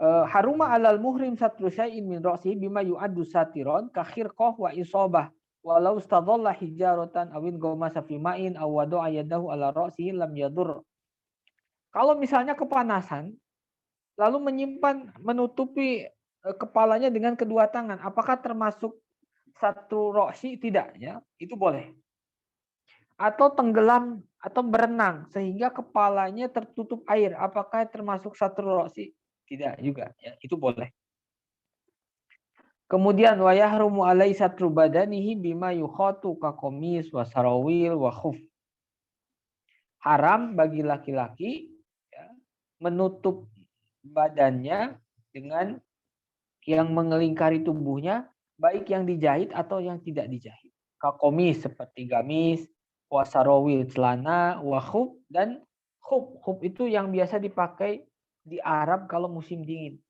[SPEAKER 1] Haruma alal muhrim satru syai'in min ra'sihi bima yu'addu satiron ka khirqah wa isabah walau istadalla hijaratan awin ghamasa fi ma'in aw wada'a yadahu ala ra'sihi lam yadur. Kalau misalnya kepanasan lalu menutupi kepalanya dengan kedua tangan, apakah termasuk satu roksi? Tidak ya, itu boleh. Atau tenggelam atau berenang sehingga kepalanya tertutup air, apakah termasuk satu roksi? Tidak juga ya, itu boleh. Kemudian wa yahrumu alai satru badanihi bima yukhatu ka qamis wa sarawil wa khuf. Haram bagi laki-laki ya, menutup badannya dengan yang mengelingkari tubuhnya, baik yang dijahit atau yang tidak dijahit. Kakomis seperti gamis, wasarawil celana, wahub dan khub. Khub itu yang biasa dipakai di Arab kalau musim dingin.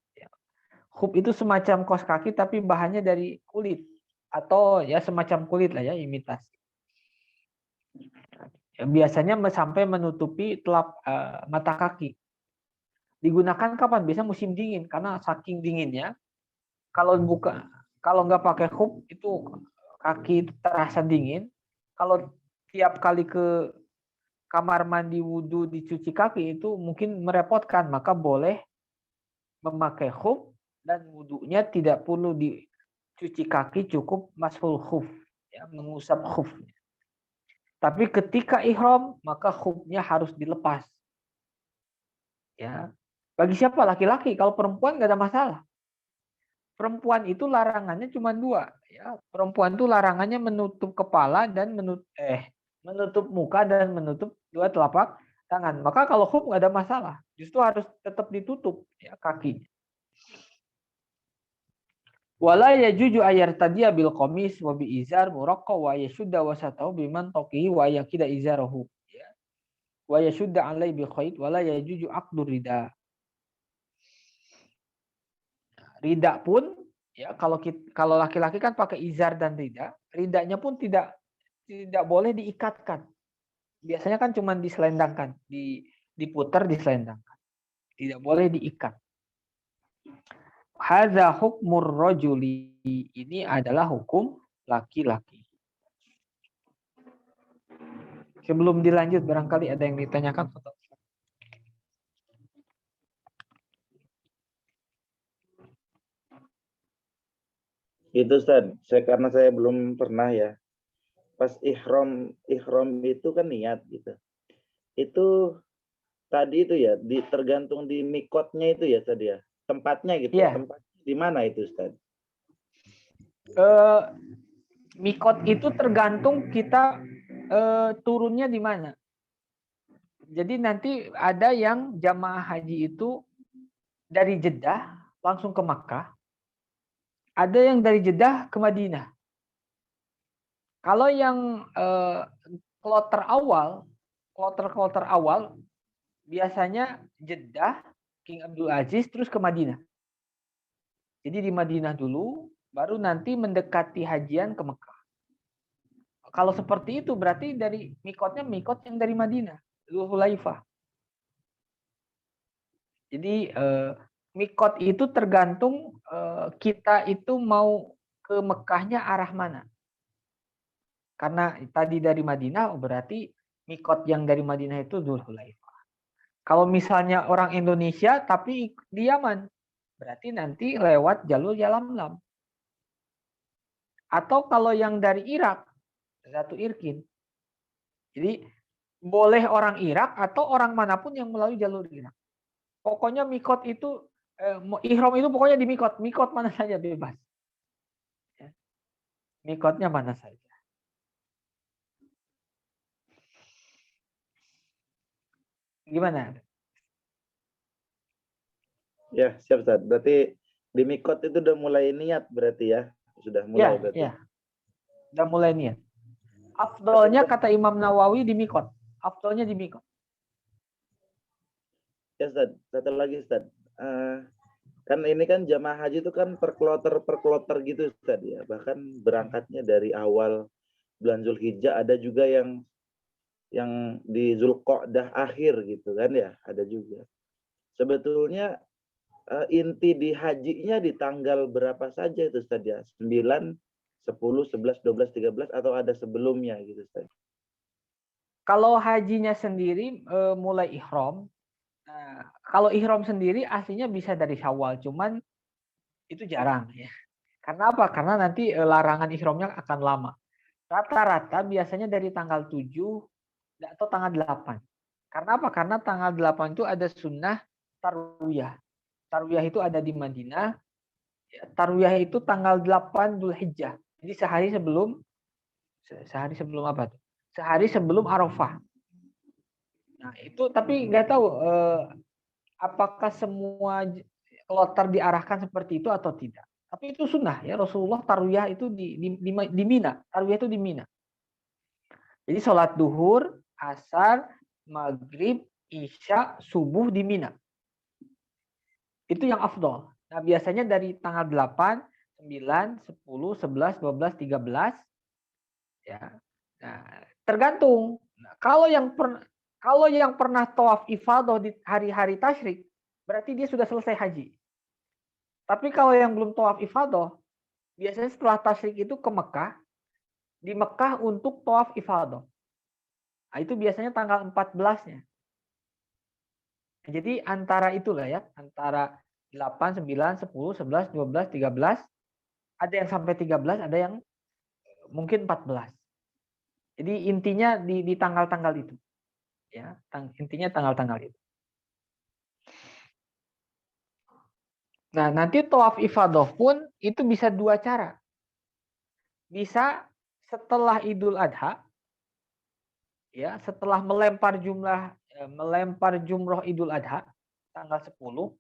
[SPEAKER 1] Khub itu semacam kaos kaki tapi bahannya dari kulit atau ya semacam kulit lah ya, imitasi. Biasanya sampai menutupi mata kaki. Digunakan kapan? Biasa musim dingin karena saking dinginnya. Kalau nggak pakai khuf itu kaki terasa dingin. Kalau tiap kali ke kamar mandi wudhu dicuci kaki itu mungkin merepotkan, maka boleh memakai khuf dan wudhunya tidak perlu dicuci kaki, cukup mashul khuf, ya, mengusap khuf. Tapi ketika ihram maka khufnya harus dilepas. Ya, bagi siapa? Laki-laki. Kalau perempuan nggak ada masalah. Perempuan itu larangannya cuma dua. Ya, perempuan itu larangannya menutup kepala dan menutup muka dan menutup dua telapak tangan. Maka kalau khuf nggak ada masalah. Justru harus tetap ditutup ya kaki. Wala yajuju ayar tadiya bil qamis wa bi izar muraqqa wa yashudda wasatahu biman taqihi wa yakida izarahu. Ya. Wa yashudda alai bi khayt wala yajuju aqdur rida. Rida pun ya kalau laki-laki kan pakai izar dan rida, ridanya pun tidak boleh diikatkan. Biasanya kan cuma diselendangkan, diputar diselendangkan. Tidak boleh diikat. Hadza hukmur rajuli. Ini adalah hukum laki-laki. Sebelum dilanjut barangkali ada yang ditanyakan.
[SPEAKER 2] Itu Ustaz, karena saya belum pernah ya. Pas ihram itu kan niat gitu. Itu tadi itu ya, tergantung di mikotnya itu ya tadi ya. Tempatnya gitu. Yeah. Tempatnya di mana itu Ustaz?
[SPEAKER 1] Mikot itu tergantung kita turunnya di mana. Jadi nanti ada yang jamaah haji itu dari Jeddah langsung ke Makkah. Ada yang dari Jeddah ke Madinah. Kalau yang kloter awal biasanya Jeddah, King Abdul Aziz terus ke Madinah. Jadi di Madinah dulu, baru nanti mendekati hajian ke Mekah. Kalau seperti itu berarti dari mikot yang dari Madinah, Dzulhulaifah. Jadi mikot itu tergantung kita itu mau ke Mekahnya arah mana. Karena tadi dari Madinah berarti mikot yang dari Madinah itu Dzulhulaifah. Kalau misalnya orang Indonesia tapi di Yaman, berarti nanti lewat jalur Yalamlam. Atau kalau yang dari Irak, Zatu Irkin. Jadi boleh orang Irak atau orang manapun yang melalui jalur Irak. Pokoknya mikot itu, ihram itu pokoknya di mikot mana saja bebas. Mikotnya mana saja. Gimana?
[SPEAKER 2] Ya, siap Ustaz. Berarti Di mikot itu udah mulai niat berarti ya? Sudah mulai
[SPEAKER 1] Ya,
[SPEAKER 2] berarti.
[SPEAKER 1] ya. Udah mulai niat. Afdolnya kata Imam Nawawi di mikot. Afdolnya di mikot.
[SPEAKER 2] Ya Ustaz, satu lagi Ustaz. Kan ini kan jamaah haji itu kan per kloter gitu Ustaz ya. Bahkan berangkatnya dari awal bulan Zulhijjah, ada juga yang di Zulqa'dah akhir gitu kan ya, ada juga. Sebetulnya inti di hajinya di tanggal berapa saja itu Ustaz ya? 9, 10, 11, 12, 13 atau ada sebelumnya gitu Ustaz?
[SPEAKER 1] Kalau hajinya sendiri mulai ihram. Nah, kalau ihram sendiri aslinya bisa dari Syawal, cuman itu jarang ya. Karena apa? Karena nanti larangan ihramnya akan lama. Rata-rata biasanya dari tanggal 7 atau tanggal 8. Karena apa? Karena tanggal 8 itu ada sunnah tarwiyah. Tarwiyah itu ada di Madinah. Tarwiyah itu tanggal 8 Dzulhijjah. Jadi sehari sebelum apa tuh? Sehari sebelum Arafah. Nah, itu tapi nggak tahu apakah semua kloter diarahkan seperti itu atau tidak. Tapi itu sunnah ya, Rasulullah tarwiyah itu di Mina. Tarwiyah itu di Mina. Jadi sholat duhur, asar, maghrib, isya, subuh di Mina. Itu yang afdol. Nah, biasanya dari tanggal 8, 9, 10, 11, 12, 13 ya. Nah, tergantung. Nah, kalau yang pernah tawaf ifadah di hari-hari tasyrik, berarti dia sudah selesai haji. Tapi kalau yang belum tawaf ifadah, biasanya setelah tasyrik itu ke Mekah, di Mekah untuk tawaf ifadah. Nah, itu biasanya tanggal 14-nya. Jadi antara itulah ya, antara 8, 9, 10, 11, 12, 13, ada yang sampai 13, ada yang mungkin 14. Jadi intinya di tanggal-tanggal itu. Ya, intinya tanggal-tanggal itu. Nah, nanti tawaf ifadah pun itu bisa dua cara. Bisa setelah Idul Adha, ya, setelah melempar jumroh Idul Adha tanggal 10,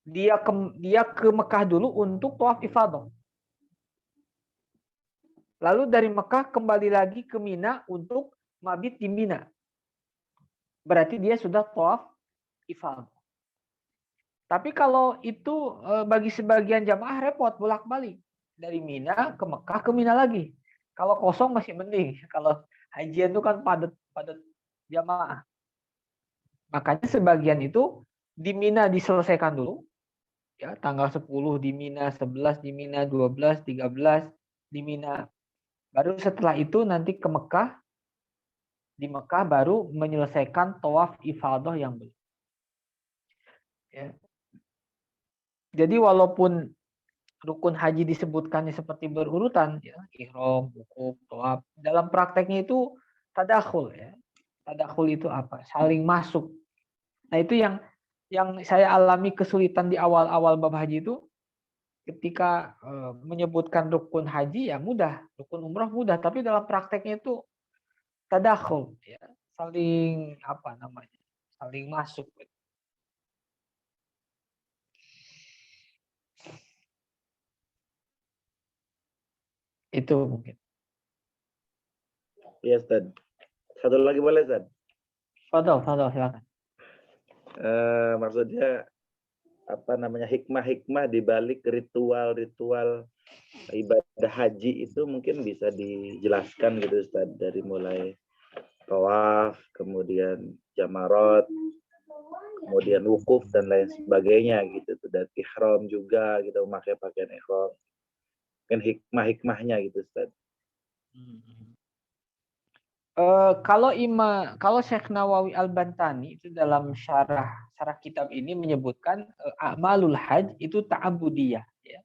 [SPEAKER 1] dia ke Mekah dulu untuk tawaf ifadah. Lalu dari Mekah kembali lagi ke Mina untuk mabit di Mina. Berarti dia sudah tawaf ifadah. Tapi kalau itu bagi sebagian jamaah repot bolak-balik dari Mina ke Mekah ke Mina lagi. Kalau kosong masih mending. Kalau hajian itu kan padat jamaah. Makanya sebagian itu di Mina diselesaikan dulu. Ya, tanggal 10 di Mina, 11 di Mina, 12, 13 di Mina. Baru setelah itu nanti ke Mekah. Di Mekah baru menyelesaikan tawaf ifadah yang belum. Ya. Jadi walaupun rukun haji disebutkannya seperti berurutan, ya, ihram, wukuf, tawaf. Dalam prakteknya itu tadakhul ya. Tadakhul itu apa? Saling masuk. Nah, itu yang saya alami kesulitan di awal-awal bab haji itu ketika menyebutkan rukun haji ya mudah, rukun umroh mudah, tapi dalam prakteknya itu tadakhul ya. Saling apa namanya? Saling masuk. Itu mungkin.
[SPEAKER 2] Iya Ustaz. Satu lagi boleh Ustaz?
[SPEAKER 1] Fadol, silakan.
[SPEAKER 2] Maksudnya apa namanya, hikmah-hikmah di balik ritual-ritual ibadah haji itu mungkin bisa dijelaskan gitu Ustaz, dari mulai tawaf, kemudian jamarot, kemudian wukuf dan lain sebagainya gitu, dan ihram juga gitu, memakai pakaian ihram. Kan hikmah-hikmahnya gitu Ustaz.
[SPEAKER 1] Kalau Syekh Nawawi Al-Bantani itu dalam syarah kitab ini menyebutkan amalul haj itu ta'abudiyah ya.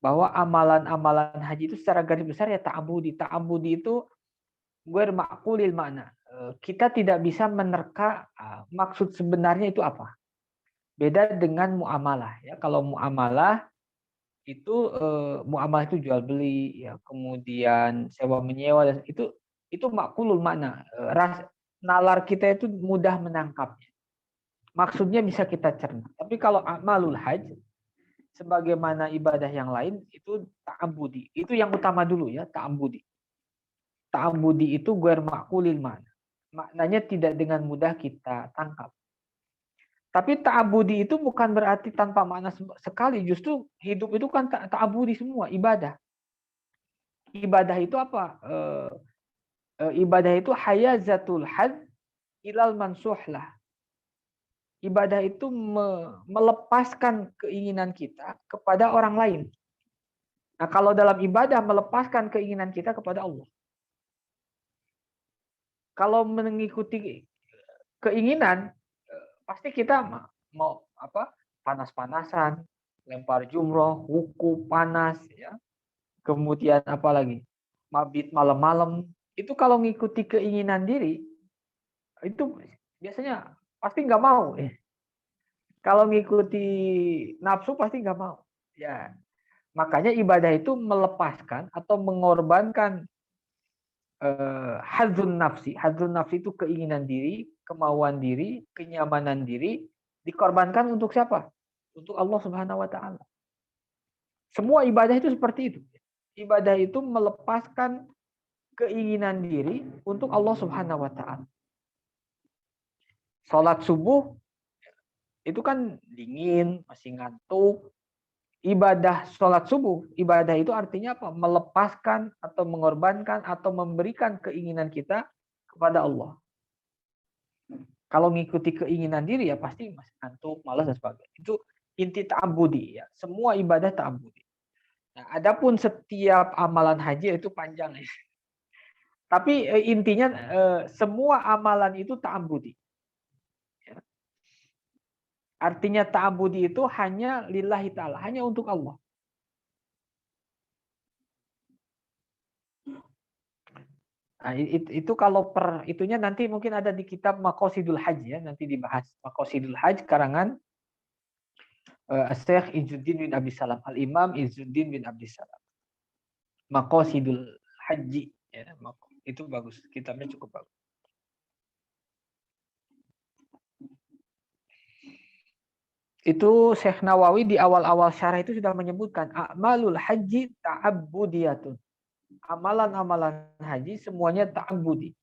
[SPEAKER 1] Bahwa amalan-amalan haji itu secara garis besar ya ta'abudi. Ta'abudi itu gue makulil makna. Kita tidak bisa menerka maksud sebenarnya itu apa. Beda dengan muamalah ya. Kalau muamalah itu jual beli ya, kemudian sewa menyewa, dan itu makulul makna. Nalar kita itu mudah menangkapnya. Maksudnya bisa kita cerna. Tapi kalau amalul haj sebagaimana ibadah yang lain itu ta'abudi. Itu yang utama dulu ya, ta'abudi. Ta'abudi itu ghair ma'qulil mana. Maknanya tidak dengan mudah kita tangkap. Tapi ta'abudi itu bukan berarti tanpa makna sekali. Justru hidup itu kan ta'abudi semua, ibadah. Ibadah itu apa? Ibadah itu hayazatul had ilal mansuhlah. Ibadah itu melepaskan keinginan kita kepada orang lain. Nah, kalau dalam ibadah melepaskan keinginan kita kepada Allah. Kalau mengikuti keinginan, pasti kita mau apa? Panas-panasan, lempar jumroh, wuku panas, ya. Kemudian apa lagi? Mabit malam-malam. Itu kalau ngikuti keinginan diri, itu biasanya pasti nggak mau. Kalau ngikuti nafsu pasti nggak mau. Ya, makanya ibadah itu melepaskan atau mengorbankan hadzun nafsi. Hadzun nafsi itu keinginan diri, kemauan diri, kenyamanan diri, dikorbankan untuk siapa? Untuk Allah Subhanahu wa taala. Semua ibadah itu seperti itu. Ibadah itu melepaskan keinginan diri untuk Allah Subhanahu wa taala. Salat subuh itu kan dingin, masih ngantuk. Ibadah sholat subuh, ibadah itu artinya apa? Melepaskan atau mengorbankan atau memberikan keinginan kita kepada Allah. Kalau mengikuti keinginan diri ya pasti masih ngantuk, malas dan sebagainya. Itu inti ta'abudi ya. Semua ibadah ta'abudi. Nah, adapun setiap amalan haji itu panjang ya. Tapi intinya semua amalan itu ta'abudi. Artinya ta'abudi itu hanya lillahi ta'ala, hanya untuk Allah. Nah, itu kalau itunya nanti mungkin ada di kitab Maqasidul Hajj ya, nanti dibahas. Maqasidul Hajj karangan Syekh Izzuddin bin Abi Salam, Al-Imam Izzuddin bin Abi Salam. Maqasidul Haji ya, itu bagus, kitabnya cukup bagus. Itu Syekh Nawawi di awal-awal syarah itu sudah menyebutkan a'malul haji ta'abbudiyatun. Amalan-amalan haji semuanya ta'abbudi.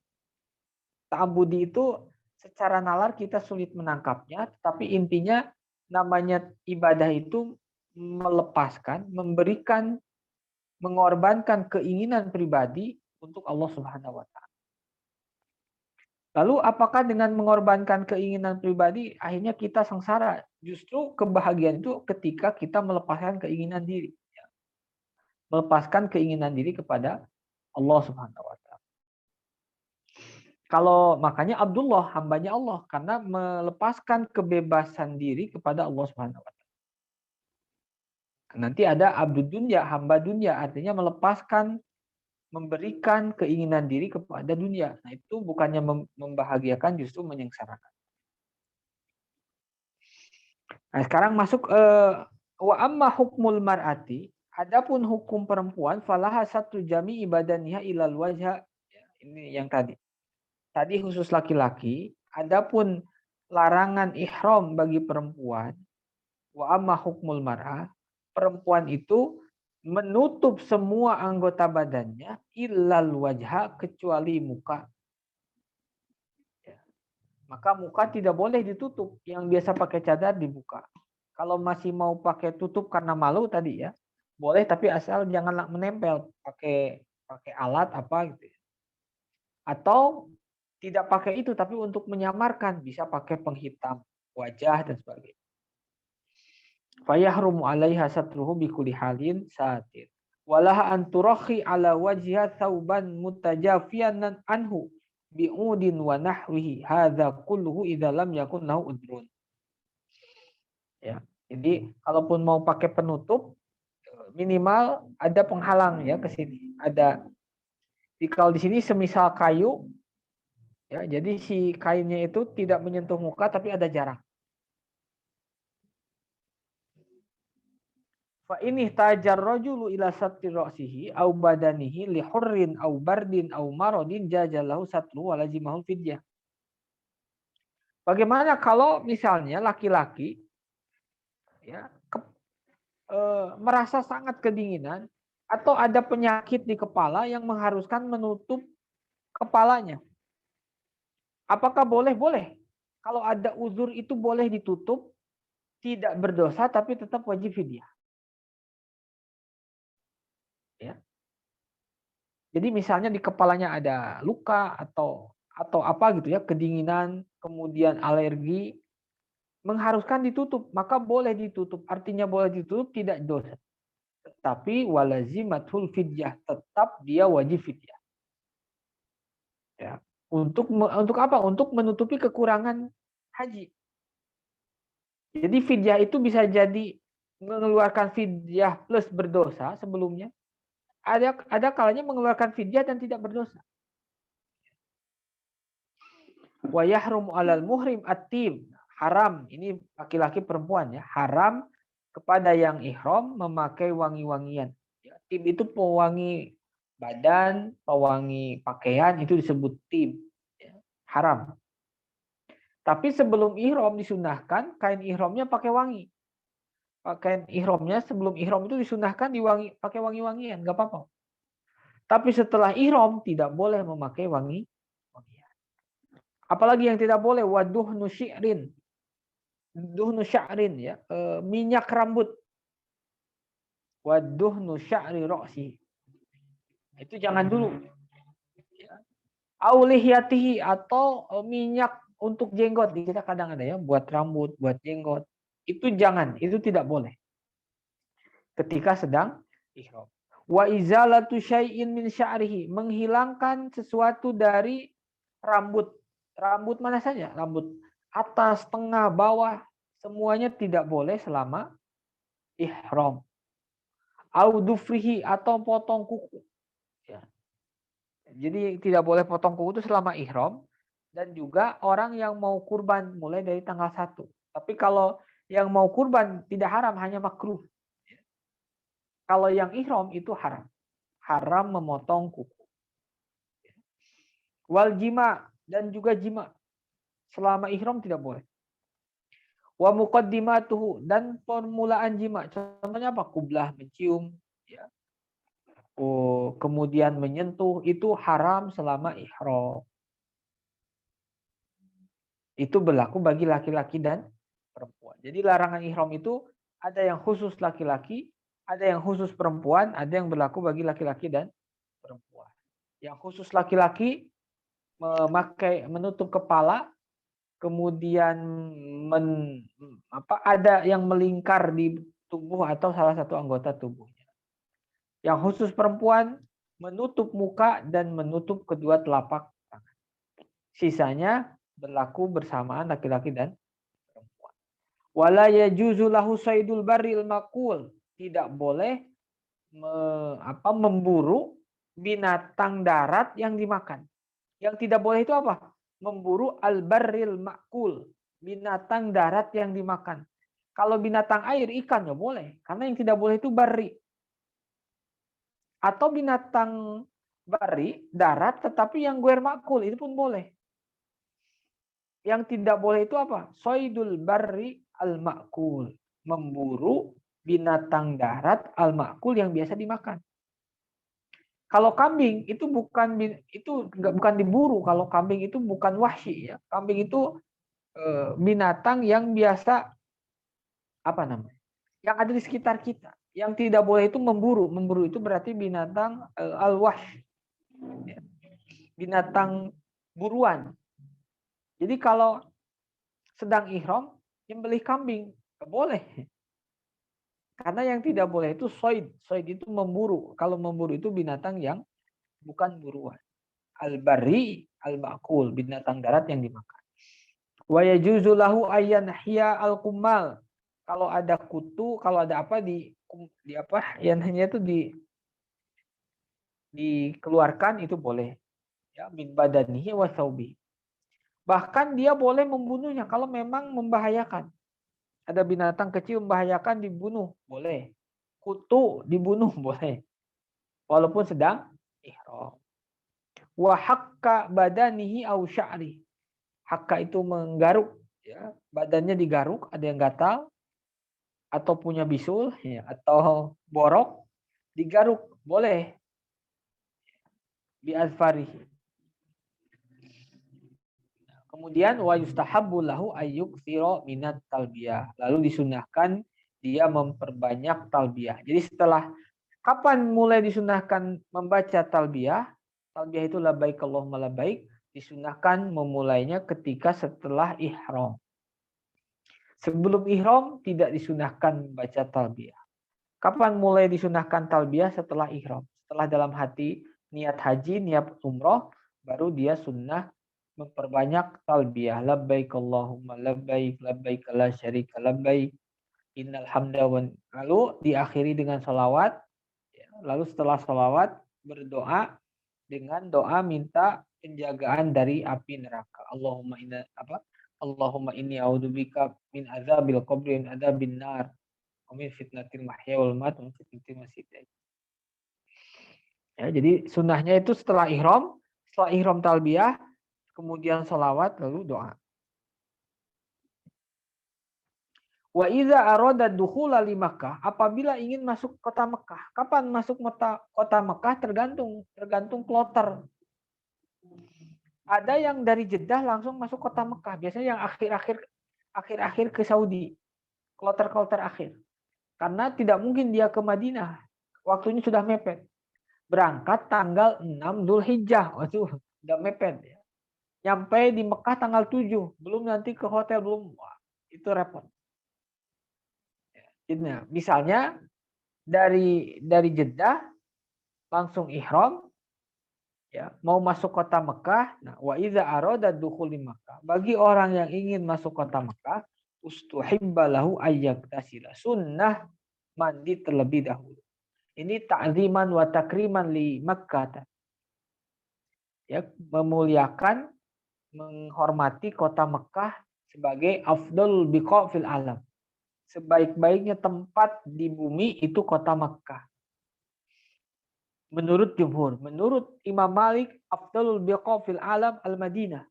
[SPEAKER 1] Ta'abbudi itu secara nalar kita sulit menangkapnya, tapi intinya namanya ibadah itu melepaskan, memberikan, mengorbankan keinginan pribadi untuk Allah Subhanahu wa taala. Lalu apakah dengan mengorbankan keinginan pribadi akhirnya kita sengsara? Justru kebahagiaan itu ketika kita melepaskan keinginan diri. Melepaskan keinginan diri kepada Allah Subhanahu wa taala. Kalau makanya Abdullah hambanya Allah karena melepaskan kebebasan diri kepada Allah Subhanahu wa taala. Nanti ada abdud dunya, hamba dunya, artinya melepaskan, memberikan keinginan diri kepada dunia. Nah, itu bukannya membahagiakan, justru menyengsarakan. Nah, sekarang masuk wa amma hukmul mar'ati, adapun hukum perempuan falaha satu jami ibadaniha ilal wajha. Ini yang tadi. Tadi khusus laki-laki, adapun larangan ihram bagi perempuan, wa amma hukmul mar'ah, perempuan itu menutup semua anggota badannya illal wajha kecuali muka. Ya. Maka muka tidak boleh ditutup. Yang biasa pakai cadar dibuka. Kalau masih mau pakai tutup karena malu tadi ya, boleh tapi asal jangan menempel pakai alat apa gitu. Atau tidak pakai itu tapi untuk menyamarkan bisa pakai penghitam wajah dan sebagainya. Fayahrumu 'alaiha satruhu bi kulli halin satir. Walaha an turakhi 'ala wajhiha thawban mutajafiyan anhu bi'udin wa nahwihi. Hadza kulluhu idza lam yakun lahu udrun. Ya. Jadi kalaupun mau pakai penutup minimal ada penghalang ya ke sini. Ada kalau di sini semisal kayu ya, jadi si kainnya itu tidak menyentuh muka tapi ada jarak. Fa ini tajar rajulu ila satri ra'sihi au badanihi li hurrin au bardin au maradin jajalahu satru wa lazimahul fidyah. Bagaimana kalau misalnya laki-laki ya merasa sangat kedinginan atau ada penyakit di kepala yang mengharuskan menutup kepalanya. Apakah boleh? Boleh. Kalau ada uzur itu boleh ditutup, tidak berdosa tapi tetap wajib fidyah. Ya. Jadi misalnya di kepalanya ada luka atau apa gitu ya, kedinginan, kemudian alergi, mengharuskan ditutup, maka boleh ditutup. Artinya boleh ditutup, tidak dosa. Tetapi walazimatul fidyah, tetap dia wajib fidyah. Ya. Untuk apa? Untuk menutupi kekurangan haji. Jadi fidyah itu bisa jadi mengeluarkan fidyah plus berdosa sebelumnya. Ada kalanya mengeluarkan fidyah dan tidak berdosa. Wa yahrum 'alal muhrim at-tib. Haram, ini laki-laki perempuan ya. Haram kepada yang ihram memakai wangi-wangian. Ya, tib itu pewangi badan, pewangi pakaian, itu disebut tib. Ya, haram. Tapi sebelum ihram disunahkan kain ihramnya pakai wangi. Pakaian ihramnya sebelum ihram itu disunahkan diwangi pakai wangi-wangian, nggak apa-apa. Tapi setelah ihram tidak boleh memakai wangi-wangian. Apalagi yang tidak boleh waduh nusyirin. Duhnu sya'rin ya, minyak rambut. Waduhnu sya'ri ro'si. Itu jangan dulu. Aulihiyatihi atau minyak untuk jenggot. Kita kadang ada ya, buat rambut, buat jenggot. Itu jangan, itu tidak boleh. Ketika sedang ihram. Wa izalatu syai'in min sya'rihi, menghilangkan sesuatu dari rambut. Rambut mana saja? Rambut atas, tengah, bawah, semuanya tidak boleh selama ihram. Audufrihi atau potong kuku. Ya. Jadi tidak boleh potong kuku itu selama ihram, dan juga orang yang mau kurban mulai dari tanggal 1. Tapi kalau yang mau kurban tidak haram, hanya makruh. Kalau yang ihram itu haram. Haram memotong kuku. Wal jima, dan juga jima. Selama ihram tidak boleh. Wa muqaddimatuhu, dan permulaan jima. Contohnya apa? Kublah, mencium, ya. Kemudian menyentuh, itu haram selama ihram. Itu berlaku bagi laki-laki dan perempuan. Jadi larangan ihram itu ada yang khusus laki-laki, ada yang khusus perempuan, ada yang berlaku bagi laki-laki dan perempuan. Yang khusus laki-laki menutup kepala, kemudian ada yang melingkar di tubuh atau salah satu anggota tubuhnya. Yang khusus perempuan menutup muka dan menutup kedua telapak tangan. Sisanya berlaku bersamaan laki-laki dan perempuan. Wala yajuzu lahu saydul barril maqul. Tidak boleh memburu binatang darat yang dimakan. Yang tidak boleh itu apa? Memburu al-barril ma'kul, binatang darat yang dimakan. Kalau binatang air, ikan ya boleh, karena yang tidak boleh itu barri. Atau binatang barri, darat, tetapi yang guer ma'kul, itu pun boleh. Yang tidak boleh itu apa? Soidul barri al-ma'kul, memburu binatang darat al-ma'kul yang biasa dimakan. Kalau kambing itu bukan diburu. Kalau kambing itu bukan wahsy ya. Kambing itu binatang yang biasa yang ada di sekitar kita. Yang tidak boleh itu memburu. Memburu itu berarti binatang al-wahsy. Ya. Binatang buruan. Jadi kalau sedang ihram nyembelih kambing, boleh. Karena yang tidak boleh itu soid. Soid itu memburu. Kalau memburu itu binatang yang bukan buruan. Al-barri al-ma'kul, binatang darat yang dimakan. Wa yajuzu lahu ayyan hiya al-kumal. Kalau ada kutu, kalau ada apa yang hanya itu dikeluarkan itu boleh. Ya, min badanihi wa thawbi. Bahkan dia boleh membunuhnya kalau memang membahayakan. Ada binatang kecil membahayakan, dibunuh, boleh. Kutu dibunuh, boleh. Walaupun sedang ihram. Wa hakka badanihi au sya'ri. Hakka itu menggaruk, ya, badannya digaruk, ada yang gatal. atau punya bisul ya, atau borok digaruk boleh bi azfarihi. Kemudian wa yustahabbu lahu ayyuktsira minat talbiyah. Lalu disunahkan dia memperbanyak talbiyah. Jadi setelah kapan mulai disunahkan membaca talbiyah? Talbiyah itu labbaik Allahumma labbaik, disunahkan memulainya ketika setelah ihram. Sebelum ihram tidak disunahkan membaca talbiyah. Kapan mulai disunahkan talbiyah? Setelah ihram. Setelah dalam hati niat haji, niat umroh, baru dia sunnah memperbanyak talbiyah. Labbaik Allahumma labbaik, labbaik la syarika labbaik, innal hamda wa. Lalu diakhiri dengan sholawat. Lalu setelah sholawat berdoa dengan doa minta penjagaan dari api neraka. Allahumma inni a'udzubika min adzabil qabri wa adzabin nar wa min fitnatil mahya wal mamat wa min fitnatil masiihid dajjal. Ya, jadi sunnahnya itu setelah ihram talbiyah, kemudian sholawat, lalu doa. Wa idza arada dukhula li Makkah, apabila ingin masuk kota Mekah. Kapan masuk kota Mekah? Tergantung kloter. Ada yang dari Jeddah langsung masuk kota Mekah. Biasanya yang akhir-akhir ke Saudi. Kloter-kloter akhir. Karena tidak mungkin dia ke Madinah. Waktunya sudah mepet. Berangkat tanggal 6 Dzulhijjah. Waduh, udah mepet ya. Nyampe di Mekah tanggal 7. Belum nanti ke hotel, belum. Wah, itu repot. Nah, misalnya dari Jeddah langsung ihram, ya, mau masuk kota Mekah. Nah, wa idza arada dukhuli Makkah. Bagi orang yang ingin masuk kota Mekah, ustuhibba lahu ayyaktasila. Sunnah mandi terlebih dahulu. Ini ta'ziman wa takriman li Makkah. Ya, memuliakan, menghormati kota Mekah sebagai afdal biqa fil alam. Sebaik-baiknya tempat di bumi itu kota Mekah. Menurut jumhur, menurut Imam Malik, afdalul biqa fil alam al-Madinah.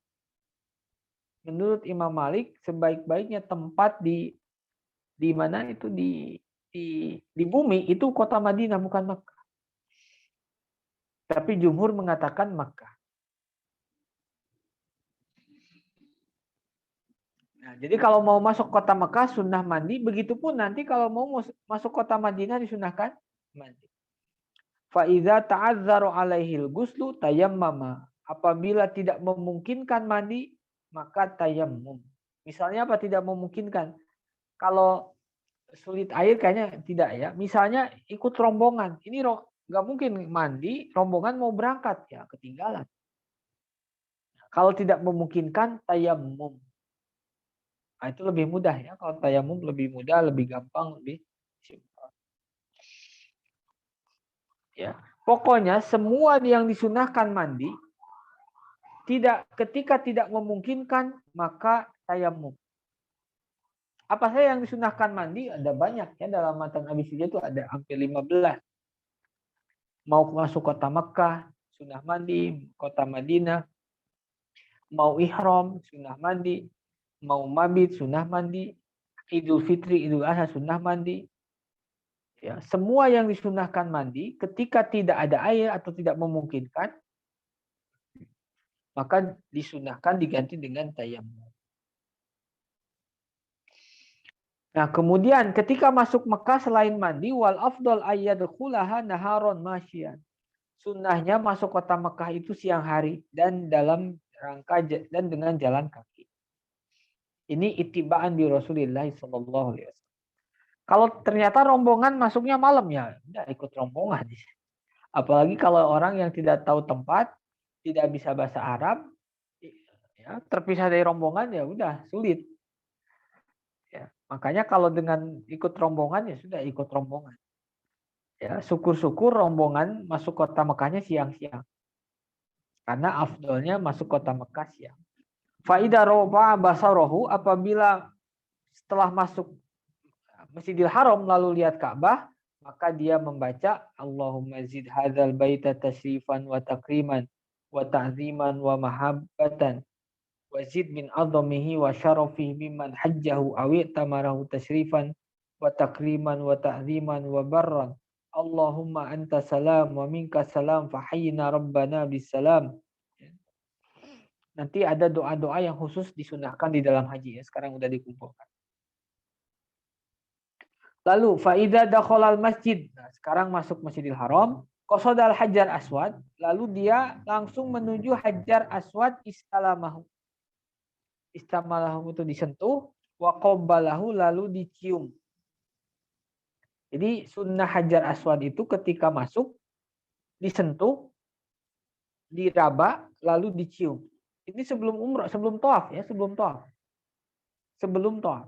[SPEAKER 1] Menurut Imam Malik, sebaik-baiknya tempat di mana itu di bumi itu kota Madinah, bukan Mekah. Tapi jumhur mengatakan Mekah. Nah, jadi kalau mau masuk kota Mekah sunnah mandi, begitupun nanti kalau mau masuk kota Madinah disunahkan mandi. Fa idza ta'azzaru alaihil ghuslu tayammama. Apabila tidak memungkinkan mandi, maka tayammum. Misalnya apa tidak memungkinkan? Kalau sulit air kayaknya tidak ya. Misalnya ikut rombongan. Ini nggak mungkin mandi, rombongan mau berangkat ya ketinggalan. Kalau tidak memungkinkan tayammum. Nah, itu lebih mudah ya. Kalau tayamum lebih mudah, lebih gampang, lebih simpel. Ya, pokoknya semua yang disunahkan mandi ketika tidak memungkinkan maka tayamum. Apa saja yang disunahkan mandi? Ada banyak ya, dalam matan Abi Sujah itu ada hampir 15. Mau masuk kota Mekah, sunnah mandi, kota Madinah, mau ihram, sunnah mandi, mau mabit, sunnah mandi, Idul Fitri, Idul Adha, sunnah mandi. Ya, semua yang disunahkan mandi ketika tidak ada air atau tidak memungkinkan, maka disunahkan diganti dengan tayamum. Nah, kemudian ketika masuk Mekah selain mandi, wal afdal ayyadkhulaha naharon masyian. Sunnahnya masuk kota Mekah itu siang hari dan dalam rangka dan dengan jalan kaki. Ini ittiba'an bi Rasulillah sallallahu alaihi wasallam. Kalau ternyata rombongan masuknya malam ya, udah ikut rombongan. Apalagi kalau orang yang tidak tahu tempat, tidak bisa bahasa Arab, ya, terpisah dari rombongan ya udah sulit. Ya, makanya kalau dengan ikut rombongan ya sudah ikut rombongan. Ya, syukur-syukur rombongan masuk kota Mekahnya siang-siang. Karena afdolnya masuk kota Mekah siang. Faidah rofa basarohu, apabila setelah masuk Masjidil Haram lalu lihat Ka'bah, maka dia membaca Allahumma zid hadzal baita tashrifan wa takriman wa ta'ziman wa mahabbatan wa zid min 'azamihi wa syarafihi mimman hajjahu aw tamarahu tashrifan wa takriman wa ta'ziman wa barran. Allahumma anta salam wa minka salam fahayyina rabbana bisalam. Nanti ada doa-doa yang khusus disunahkan di dalam haji ya. Sekarang udah dikumpulkan. Lalu faida dakhalal masjid. Nah, sekarang masuk Masjidil Haram, qasodal Hajar Aswad, lalu dia langsung menuju Hajar Aswad istalamahu. Istalamahu itu disentuh, wa qabbalahu lalu dicium. Jadi sunnah Hajar Aswad itu ketika masuk disentuh, diraba, lalu dicium. Ini sebelum umrah, sebelum tawaf ya, sebelum tawaf. Sebelum tawaf.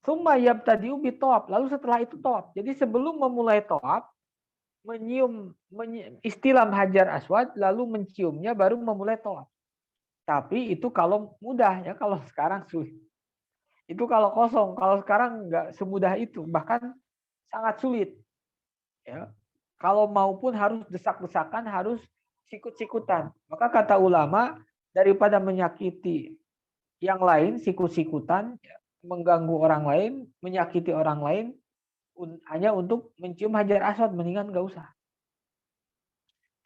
[SPEAKER 1] Summa yabtadi'u bi tawaf. Lalu setelah itu tawaf. Jadi sebelum memulai tawaf, istilam Hajar Aswad, lalu menciumnya baru memulai tawaf. Tapi itu kalau mudah ya, kalau sekarang sulit. Itu kalau kosong, kalau sekarang nggak semudah itu, bahkan sangat sulit. Ya. Kalau maupun harus desak-desakan, harus sikut-sikutan. Maka kata ulama, daripada menyakiti yang lain, sikut-sikutan, mengganggu orang lain, menyakiti orang lain, hanya untuk mencium Hajar Aswad, mendingan nggak usah.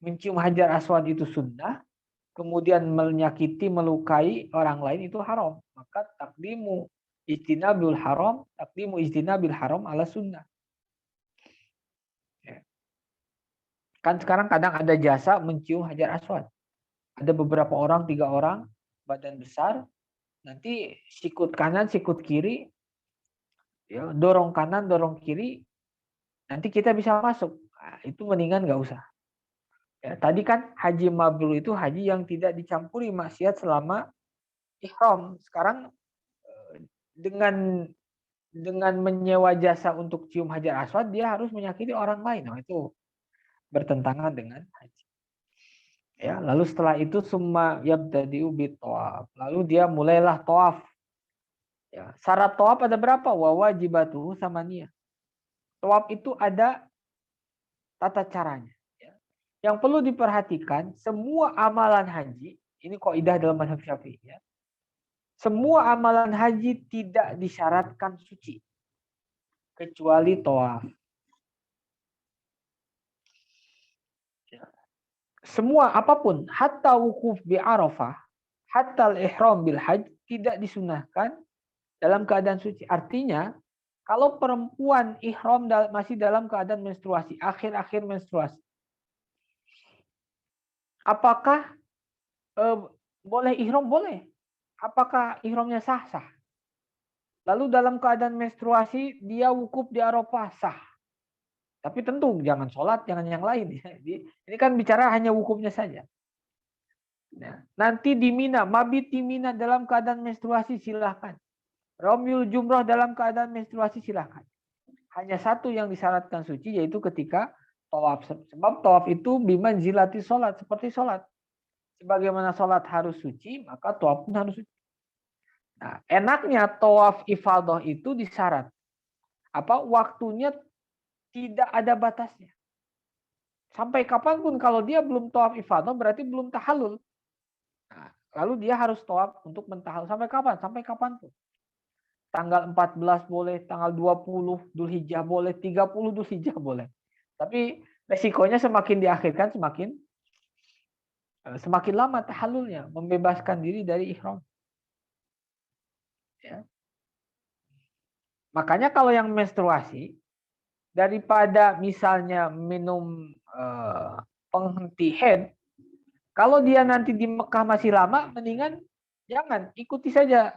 [SPEAKER 1] Mencium Hajar Aswad itu sunnah, kemudian menyakiti, melukai orang lain itu haram. Maka takdimu ijtinabil haram, takdimu ijtinabil haram ala sunnah. Kan sekarang kadang ada jasa mencium Hajar Aswad. Ada beberapa orang, 3 orang, badan besar, nanti sikut kanan, sikut kiri, ya, dorong kanan, dorong kiri, nanti kita bisa masuk. Nah, itu mendingan nggak usah. Ya, tadi kan haji mabrur itu haji yang tidak dicampuri maksiat selama ihram. Sekarang dengan menyewa jasa untuk cium Hajar Aswad, dia harus menyakiti orang lain. Nah, itu bertentangan dengan haji. Ya, lalu setelah itu summa yabtadi'u bit tawaf. Lalu dia mulailah tawaf. Ya, syarat tawaf ada berapa? Wa wajibatuhu samaniyah. Tawaf itu ada tata caranya. Ya. Yang perlu diperhatikan, semua amalan haji, ini kaidah dalam mazhab Syafi'i ya. Semua amalan haji tidak disyaratkan suci kecuali tawaf. Semua apapun, hatta wukuf bi Arafah, hatta al-ihram bil hajj tidak disunahkan dalam keadaan suci. Artinya, kalau perempuan ihram masih dalam keadaan menstruasi, akhir-akhir menstruasi, apakah boleh ihram? Boleh. Apakah ihramnya sah? Lalu dalam keadaan menstruasi, dia wukuf di Arafah, sah. Tapi tentu jangan sholat, jangan yang lain. Ini kan bicara hanya wukufnya saja. Nah, nanti di Mina, mabit di Mina dalam keadaan menstruasi, silahkan. Romyul jumrah dalam keadaan menstruasi, silahkan. Hanya satu yang disyaratkan suci, yaitu ketika tawaf. Sebab tawaf itu biman zilati sholat, seperti sholat. Sebagaimana sholat harus suci, maka tawaf pun harus suci. Nah, enaknya tawaf ifadah itu disyarat. Waktunya tidak ada batasnya. Sampai kapanpun kalau dia belum tawaf ifadah berarti belum tahallul. Nah, lalu dia harus tawaf untuk mentahallul. Sampai kapan? Sampai kapanpun. Tanggal 14 boleh, tanggal 20 Dzulhijjah boleh, 30 Dzulhijjah boleh. Tapi resikonya semakin diakhirkan semakin lama tahallulnya, membebaskan diri dari ihram. Ya. Makanya kalau yang menstruasi, daripada misalnya minum penghenti haid, kalau dia nanti di Mekah masih lama, mendingan jangan, ikuti saja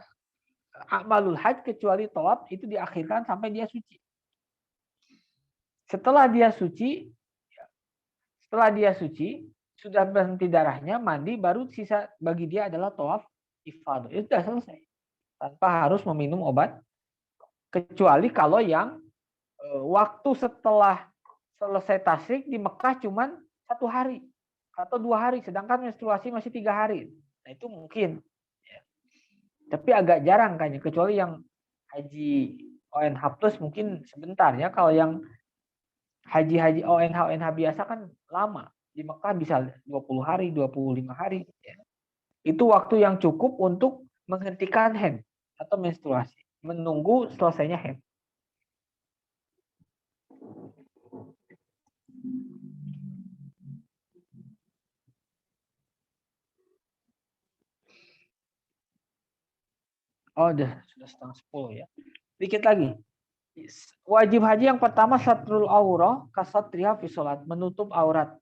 [SPEAKER 1] amalul hajj kecuali tawaf itu diakhirkan sampai dia suci. Setelah dia suci, sudah berhenti darahnya, mandi, baru sisa bagi dia adalah tawaf ifadah. Itu sudah selesai. Tanpa harus meminum obat, kecuali kalau yang waktu setelah selesai tasyrik di Mekah cuman 1 hari atau 2 hari, sedangkan menstruasi masih 3 hari. Nah itu mungkin. Ya. Tapi agak jarang kayaknya, kecuali yang haji ONH plus mungkin sebentar ya. Kalau yang haji ONH biasa kan lama. Di Mekah bisa 20 hari, 25 hari. Ya. Itu waktu yang cukup untuk menghentikan haid atau menstruasi. Menunggu selesainya haid. Oh, sudah setengah 10 ya. Dikit lagi. Wajib haji yang pertama satrul aurah kasatriha fi sholat, menutup aurat.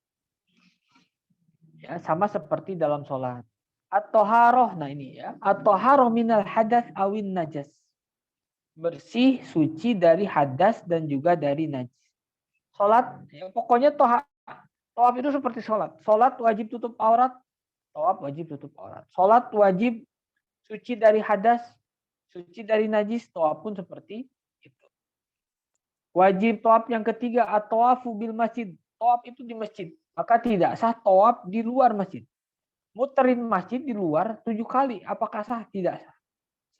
[SPEAKER 1] Ya, sama seperti dalam sholat. At-toharoh, nah ini ya. At-toharoh minal hadas awin najas. Bersih, suci dari hadas dan juga dari najis. Sholat, ya, pokoknya tawaf itu seperti sholat. Sholat wajib tutup aurat, tawaf wajib tutup aurat. Sholat wajib suci dari hadas, suci dari najis, tawaf pun seperti itu. Wajib tawaf yang ketiga, at-tawafu bil masjid. Tawaf itu di masjid. Maka tidak sah tawaf di luar masjid. Muterin masjid di luar 7 kali. Apakah sah? Tidak sah.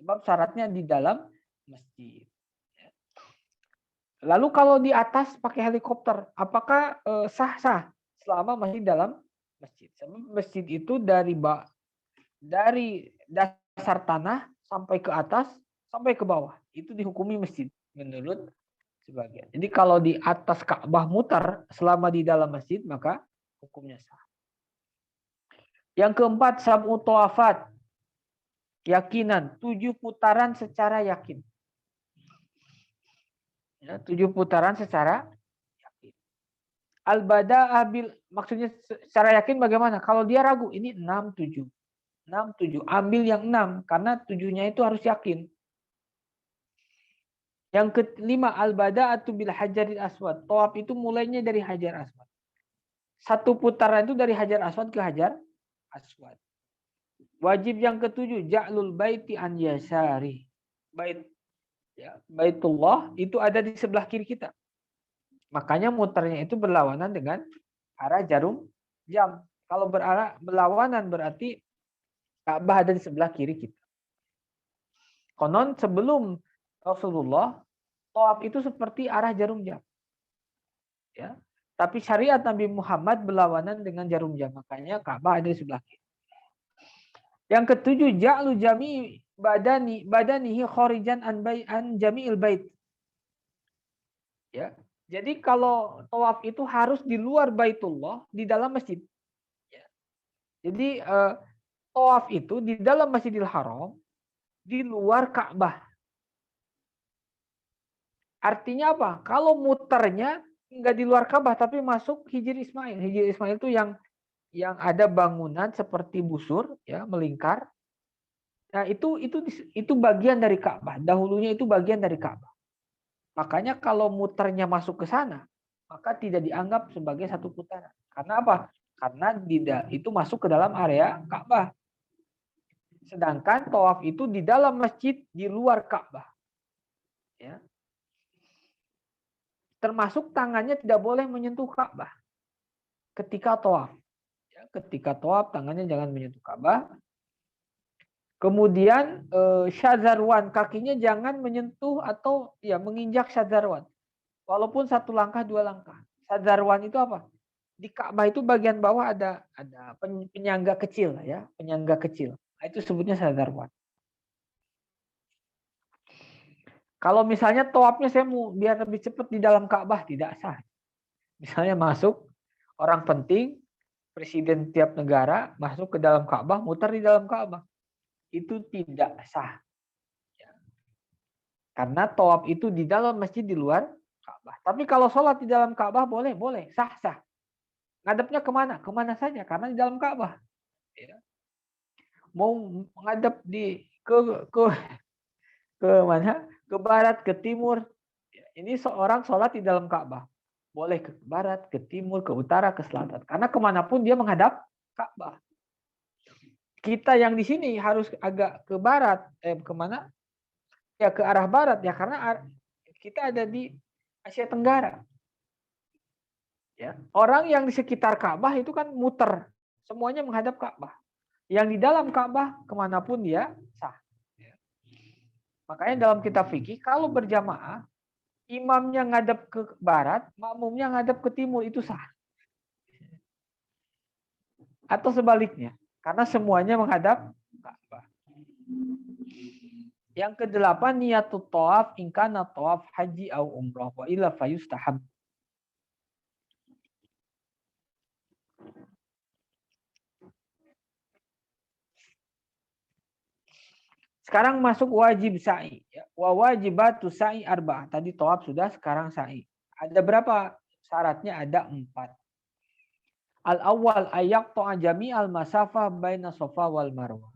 [SPEAKER 1] Sebab syaratnya di dalam masjid. Lalu kalau di atas pakai helikopter, apakah sah-sah selama masih dalam masjid? Sebab masjid itu dari dasar tanah sampai ke atas, sampai ke bawah. Itu dihukumi masjid menurut sebagian. Jadi kalau di atas Ka'bah muter selama di dalam masjid, maka hukumnya sah. Yang keempat, sab'u tawafat. Yakinan, 7 putaran secara yakin. Ya, 7 putaran secara yakin. Al-bada'ah bil, maksudnya secara yakin bagaimana? Kalau dia ragu, ini 6, 7. 6, 7. Ambil yang 6, karena 7-nya itu harus yakin. Yang kelima, al-bada'atu bil hajaril aswad. Tawaf itu mulainya dari hajar aswad. 1 putaran itu dari hajar aswad ke hajar aswad. Wajib yang ketujuh, ja'lul baiti an yasari. Baitullah itu ada di sebelah kiri kita. Makanya muternya itu berlawanan dengan arah jarum jam. Kalau berlawanan berarti Ka'bah ada di sebelah kiri kita. Konon sebelum Rasulullah, tawaf itu seperti arah jarum jam. Ya. Tapi syariat Nabi Muhammad berlawanan dengan jarum jam. Makanya Ka'bah ada di sebelah kiri. Yang ketujuh, ja'lu jami badanihi kharijan an jami'il bait. Ya. Jadi kalau tawaf itu harus di luar Baitullah, di dalam masjid. Ya. Jadi tawaf itu di dalam Masjidil Haram, di luar Ka'bah. Artinya apa? Kalau muternya nggak di luar Ka'bah tapi masuk Hijr Ismail. Hijr Ismail itu yang ada bangunan seperti busur, ya, melingkar. Nah, itu bagian dari Ka'bah. Dahulunya itu bagian dari Ka'bah. Makanya kalau muternya masuk ke sana, maka tidak dianggap sebagai satu putaran. Karena apa? Karena itu masuk ke dalam area Ka'bah. Sedangkan tawaf itu di dalam masjid di luar Ka'bah. Ya. Termasuk tangannya tidak boleh menyentuh Ka'bah ketika tawaf. Ya, ketika tawaf tangannya jangan menyentuh Ka'bah. Kemudian syadzarwan, kakinya jangan menyentuh atau ya menginjak syadzarwan. Walaupun 1 langkah 2 langkah. Syadzarwan itu apa? Di Ka'bah itu bagian bawah ada penyangga kecil, ya, penyangga kecil. Itu sebutnya syadzarwan. Kalau misalnya tawafnya saya mau biar lebih cepat di dalam Ka'bah, tidak sah. Misalnya masuk orang penting, presiden tiap negara masuk ke dalam Ka'bah, muter di dalam Ka'bah. Itu tidak sah. Karena tawaf itu di dalam masjid di luar Ka'bah. Tapi kalau sholat di dalam Ka'bah boleh, sah. Ngadepnya kemana? Kemana saja, karena di dalam Ka'bah. Ya. Mau menghadap ke mana? Ke barat, ke timur. Ini seorang sholat di dalam Ka'bah. Boleh ke barat, ke timur, ke utara, ke selatan. Karena kemanapun dia menghadap Ka'bah. Kita yang di sini harus agak ke barat, kemana? Ya ke arah barat ya, karena kita ada di Asia Tenggara. Ya, orang yang di sekitar Ka'bah itu kan muter, semuanya menghadap Ka'bah. Yang di dalam Ka'bah kemanapun dia sah. Ya. Makanya dalam kitab fikih kalau berjamaah, imamnya ngadap ke barat, makmumnya ngadap ke timur, itu sah. Atau sebaliknya, karena semuanya menghadap Ka'bah. Yang kedelapan, niyatut tawaf in kana tawaf haji au umrah wa illa fayustahab. Sekarang masuk wajib sa'i. Ya. Wa wajibatu sa'i arba'ah. Tadi tawaf sudah, sekarang sa'i. Ada berapa syaratnya? Ada 4. Al-awwal ayaqta'a jami'al masafah baina Safa wal Marwah.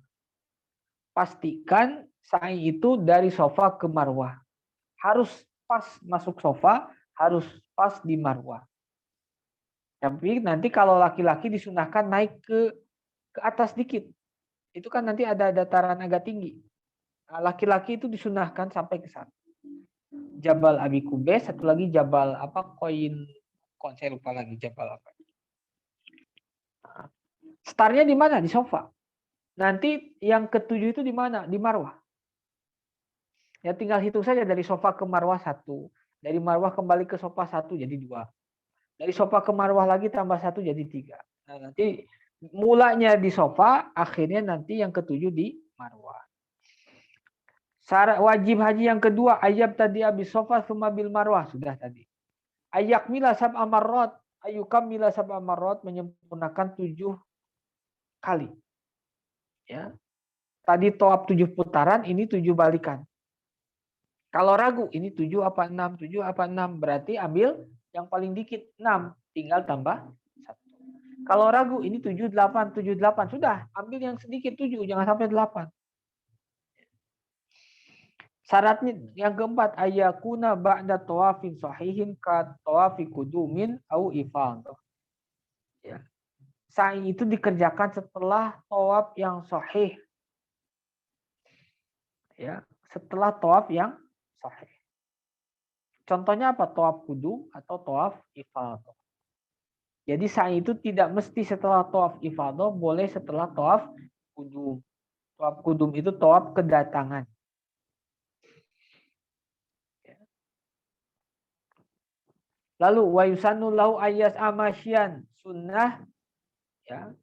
[SPEAKER 1] Pastikan sa'i itu dari Safa ke Marwah. Harus pas masuk Safa, harus pas di Marwah. Tapi nanti kalau laki-laki disunahkan naik ke atas dikit. Itu kan nanti ada dataran agak tinggi. Nah, laki-laki itu disunahkan sampai ke sana. Jabal Abi Kubais, satu lagi Jabal apa saya lupa lagi Jabal apa. Startnya di mana? Di Safa. Nanti yang ketujuh itu di mana? Di Marwah. Ya tinggal hitung saja dari Safa ke Marwah 1. Dari Marwah kembali ke Safa 1 jadi 2. Dari Safa ke Marwah lagi tambah 1 jadi 3. Nah, nanti mulanya di Safa, akhirnya nanti yang ketujuh di Marwah. Syarat wajib haji yang kedua, ayab tadi abis Safa summa bil Marwah. Sudah tadi. Ayak mila sab'a marrat, ayukam mila sab'a marrat, menyempurnakan 7 kali. Ya. Tadi tawaf 7 putaran, ini 7 balikan. Kalau ragu, ini 7 apa 6, 7 apa 6, berarti ambil yang paling dikit 6, tinggal tambah 1. Kalau ragu, ini 7, 8, 7, 8, sudah, ambil yang sedikit 7, jangan sampai 8. Syaratnya yang keempat, ayakuna ba'da tawafin sahihin ka tawafi kudumin au ifadah. Ya. Sa'i itu dikerjakan setelah tawaf yang sahih. Ya, setelah tawaf yang sahih. Contohnya apa? Tawaf kudum atau tawaf ifadah. Jadi sa'i itu tidak mesti setelah tawaf ifadah, boleh setelah tawaf kudum. Tawaf kudum itu tawaf kedatangan. Lalu wa yusannu lahu ayas amasyan, sunnah ya.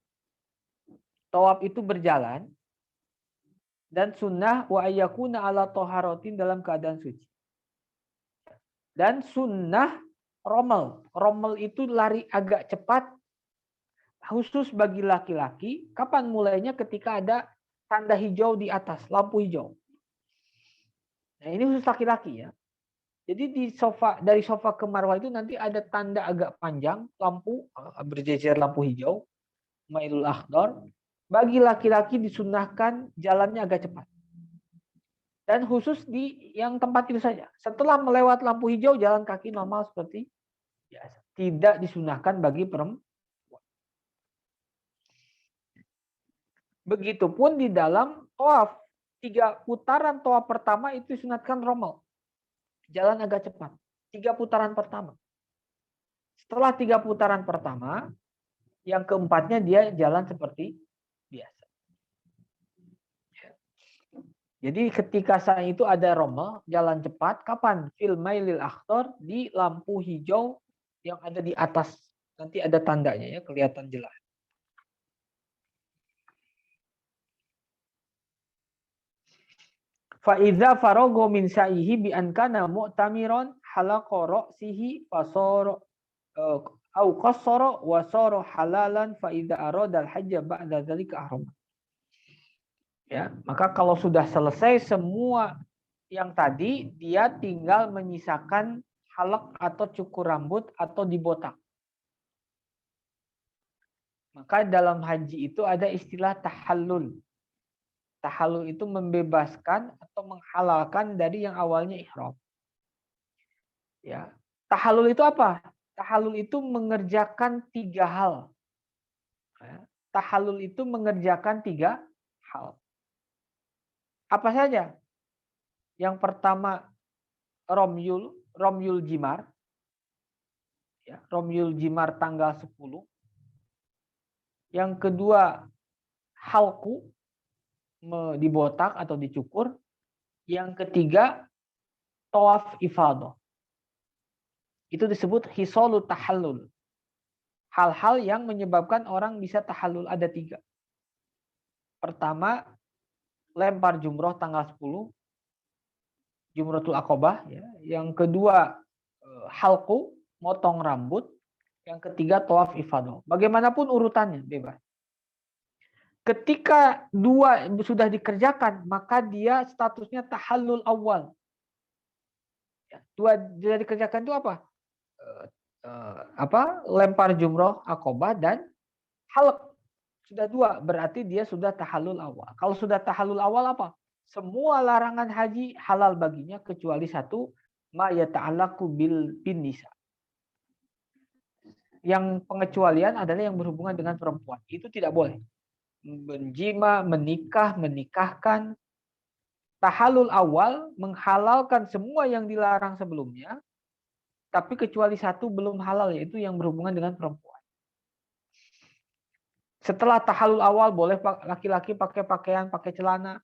[SPEAKER 1] Tawaf itu berjalan dan sunnah wa ayyakuna ala taharatin dalam keadaan suci. Dan sunnah romel. Romel itu lari agak cepat khusus bagi laki-laki. Kapan mulainya? Ketika ada tanda hijau di atas, lampu hijau. Nah, ini khusus laki-laki ya. Jadi dari Safa ke Marwah itu nanti ada tanda agak panjang, lampu berjejer lampu hijau, mailul akhdar. Bagi laki-laki disunahkan jalannya agak cepat. Dan khusus di yang tempat itu saja. Setelah melewat lampu hijau, jalan kaki normal seperti biasa. Tidak disunahkan bagi perempuan. Begitupun di dalam tawaf. 3 putaran tawaf pertama itu disunatkan romel. Jalan agak cepat. 3 putaran pertama. Setelah 3 putaran pertama, yang keempatnya dia jalan seperti biasa. Jadi ketika saat itu ada romel, jalan cepat, kapan? Fil mailil akhdar, di lampu hijau yang ada di atas. Nanti ada tandanya ya, kelihatan jelas. Fa'idza farogo min sa'ihi bi an kana mu'tamiron halaqa ra'sihi fasara au qassara wa sara halalan fa idza arada al-hajj ba'da dzalika ahram. Ya, maka kalau sudah selesai semua yang tadi, dia tinggal menyisakan halak atau cukur rambut atau dibotak. Maka dalam haji itu ada istilah tahallul. Tahallul itu membebaskan atau menghalalkan dari yang awalnya ihram. Ya. Tahallul itu apa? Tahallul itu mengerjakan 3 hal. Ya. Tahallul itu mengerjakan 3 hal. Apa saja? Yang pertama Romyul Jimar. Ya, Romyul Jimar tanggal 10. Yang kedua halku, dibotak atau dicukur. Yang ketiga tawaf ifadah. Itu disebut hisalut tahallul. Hal-hal yang menyebabkan orang bisa tahallul ada 3. Pertama, lempar jumroh tanggal 10. Jumratul Aqobah. Ya. Yang kedua, halku, motong rambut. Yang ketiga, tawaf ifadah. Bagaimanapun urutannya, bebas. Ketika dua sudah dikerjakan, maka dia statusnya tahallul awal. Dua sudah dikerjakan itu apa? Lempar jumroh akobah dan halq. Sudah dua, berarti dia sudah tahallul awal. Kalau sudah tahallul awal apa? Semua larangan haji halal baginya kecuali satu, ma yata'allaqu bin nisa. Yang pengecualian adalah yang berhubungan dengan perempuan. Itu tidak boleh. Menjima, menikah, menikahkan. Tahallul awal menghalalkan semua yang dilarang sebelumnya, tapi kecuali satu belum halal, yaitu yang berhubungan dengan perempuan. Setelah tahallul awal boleh laki-laki pakai pakaian, pakai celana.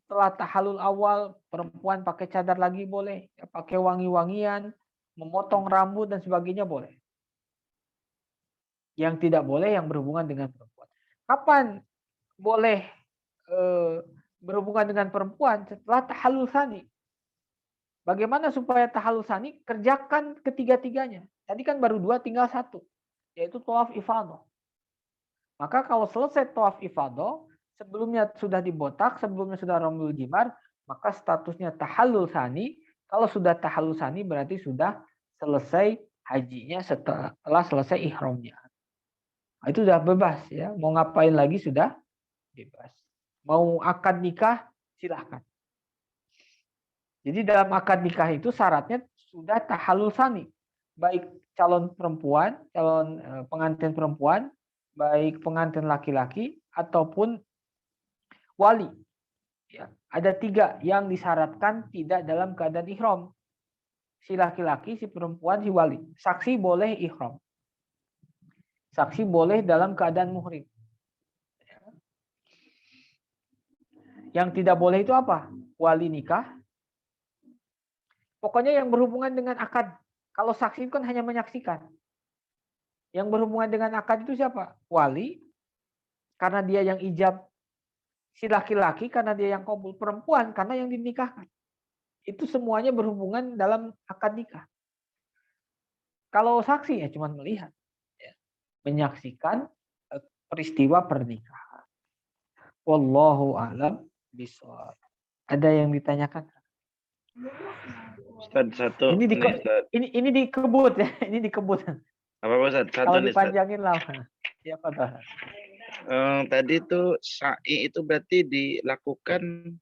[SPEAKER 1] Setelah tahallul awal perempuan pakai cadar lagi boleh, pakai wangi-wangian, memotong rambut dan sebagainya boleh. Yang tidak boleh yang berhubungan dengan perempuan. Kapan boleh berhubungan dengan perempuan? Setelah tahallul tsani. Bagaimana supaya tahallul tsani? Kerjakan ketiga-tiganya. Tadi kan baru dua, tinggal satu, yaitu tawaf ifadah. Maka kalau selesai tawaf ifadah, sebelumnya sudah dibotak, sebelumnya sudah ramyul jimar, maka statusnya tahallul tsani. Kalau sudah tahallul tsani berarti sudah selesai hajinya setelah selesai ihramnya. Nah, itu sudah bebas ya. Mau ngapain lagi sudah bebas. Mau akad nikah silahkan. Jadi dalam akad nikah itu syaratnya sudah tahallul tsani. Baik calon perempuan, calon pengantin perempuan, baik pengantin laki-laki ataupun wali. Ya, ada tiga yang disyaratkan tidak dalam keadaan ihram. Si laki-laki, si perempuan, si wali. Saksi boleh ihram. Saksi boleh dalam keadaan muhrim. Yang tidak boleh itu apa? Wali nikah. Pokoknya yang berhubungan dengan akad. Kalau saksi itu kan hanya menyaksikan. Yang berhubungan dengan akad itu siapa? Wali, karena dia yang ijab. Si laki-laki karena dia yang qabul. Perempuan karena yang dinikahkan. Itu semuanya berhubungan dalam akad nikah. Kalau saksi ya cuma melihat. Ya. Menyaksikan peristiwa pernikahan. Wallahu a'lam bishawab. Ada yang ditanyakan?
[SPEAKER 2] Ustaz, satu
[SPEAKER 1] ini dikebut ya, ini dikebut.
[SPEAKER 2] Apa Ustaz? Satu
[SPEAKER 1] kalau
[SPEAKER 2] nih,
[SPEAKER 1] dipanjangin lama. Ya, Pak.
[SPEAKER 2] Tadi itu sa'i itu berarti dilakukan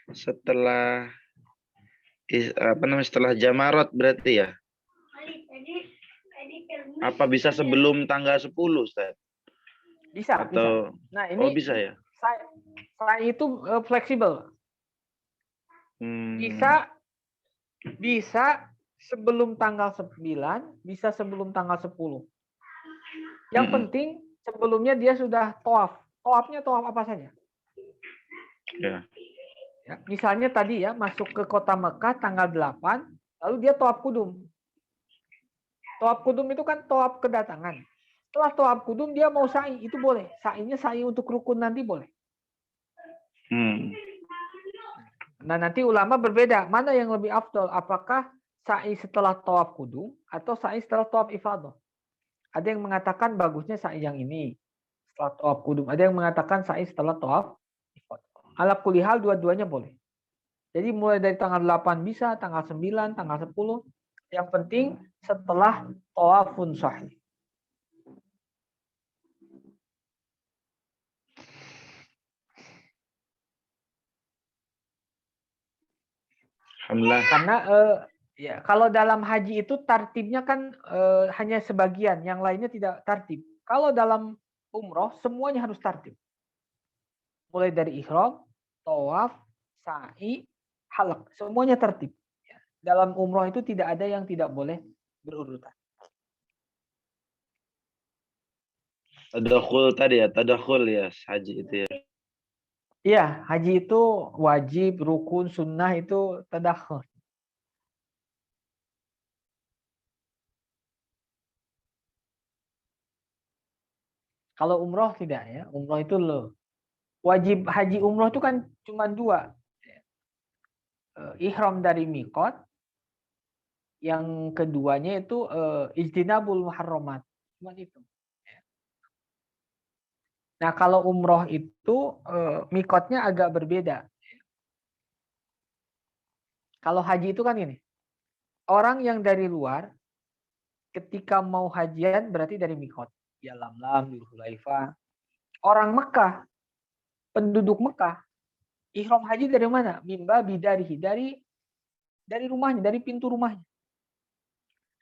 [SPEAKER 2] setelah setelah jamarat berarti ya? Apa bisa sebelum tanggal 10, Ustaz?
[SPEAKER 1] Bisa,
[SPEAKER 2] atau
[SPEAKER 1] bisa. Nah, ini
[SPEAKER 2] bisa ya?
[SPEAKER 1] sa'i itu fleksibel. Bisa sebelum tanggal 9, bisa sebelum tanggal 10. Yang penting sebelumnya dia sudah tawaf. Tawafnya tawaf apa saja?
[SPEAKER 2] Ya.
[SPEAKER 1] Ya, misalnya tadi ya masuk ke kota Mekah tanggal 8, lalu dia tawaf kudum. Tawaf kudum itu kan tawaf kedatangan. Setelah tawaf kudum dia mau sa'i, itu boleh. Sa'inya sa'i untuk rukun nanti boleh. Nah, nanti ulama berbeda, mana yang lebih afdol? Apakah sa'i setelah tawaf kudum atau sa'i setelah tawaf ifadah? Ada yang mengatakan bagusnya sa'i yang ini setelah tawaf kudum. Ada yang mengatakan sa'i setelah tawaf ifadah. Ala kulli hal dua-duanya boleh. Jadi mulai dari tanggal 8 bisa, tanggal 9, tanggal 10. Yang penting setelah tawafun sahih.
[SPEAKER 2] Alhamdulillah.
[SPEAKER 1] Karena ya kalau dalam haji itu tartibnya kan hanya sebagian, yang lainnya tidak tartib. Kalau dalam umroh semuanya harus tartib. Mulai dari ihram, tawaf, sa'i, halq, semuanya tertib. Dalam umroh itu tidak ada yang tidak boleh berurutan.
[SPEAKER 2] Tadakhul tadi ya, tadakhul ya haji itu ya.
[SPEAKER 1] Iya, haji itu wajib, rukun, sunnah itu tadakhul. Kalau umroh tidak ya, umroh itu loh. Wajib haji umroh itu kan cuma dua. Ihram dari miqat, yang keduanya itu ijtinabul muharramat. Cuma itu. Nah, kalau umroh itu mikotnya agak berbeda. Kalau haji itu kan ini, orang yang dari luar ketika mau hajian berarti dari mikot. Ya Lam-Lam, Dzulhulaifah. Orang Mekah, penduduk Mekah, ihram haji dari mana? Mimba bidarihi, dari rumahnya, dari pintu rumahnya.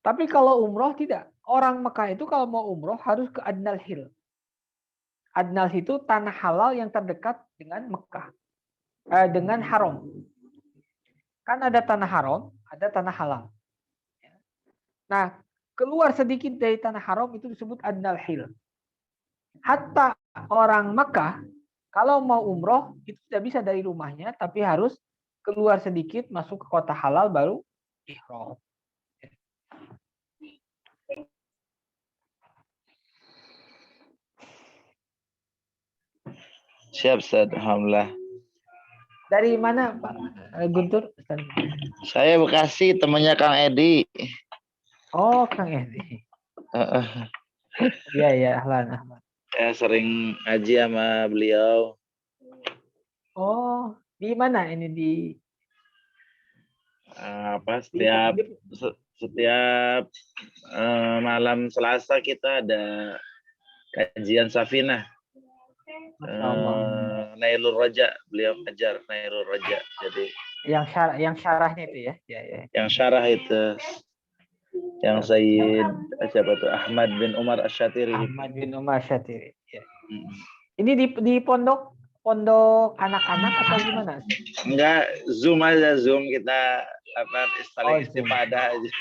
[SPEAKER 1] Tapi kalau umroh tidak. Orang Mekah itu kalau mau umroh harus ke Adnal Hil. Adnal itu tanah halal yang terdekat dengan Mekah. Dengan haram. Kan ada tanah haram, ada tanah halal. Nah, keluar sedikit dari tanah haram itu disebut Adnal Hil. Hatta orang Mekah, kalau mau umroh, itu tidak bisa dari rumahnya, tapi harus keluar sedikit, masuk ke kota halal, baru ihram.
[SPEAKER 2] Siap, Ustaz. Alhamdulillah.
[SPEAKER 1] Dari mana, Pak Guntur?
[SPEAKER 2] Saya Bekasi, temannya Kang Edi.
[SPEAKER 1] Oh, Kang Edi. Iya, ya, ahlan.
[SPEAKER 2] Saya sering ngaji sama beliau.
[SPEAKER 1] Oh, di mana ini
[SPEAKER 2] Setiap malam Selasa kita ada kajian Safinah. Nailul Raja, beliau ajar Nailul Raja. Jadi
[SPEAKER 1] yang syarahnya itu ya.
[SPEAKER 2] Yang syarah itu yang Sayyid siapa tuh Ahmad bin Umar Asy-Syatiri.
[SPEAKER 1] Ahmad bin Umar Asy-Syatiri. Ya. Ini di pondok anak-anak atau gimana?
[SPEAKER 2] Enggak, Zoom aja, Zoom kita saling istifadah aja.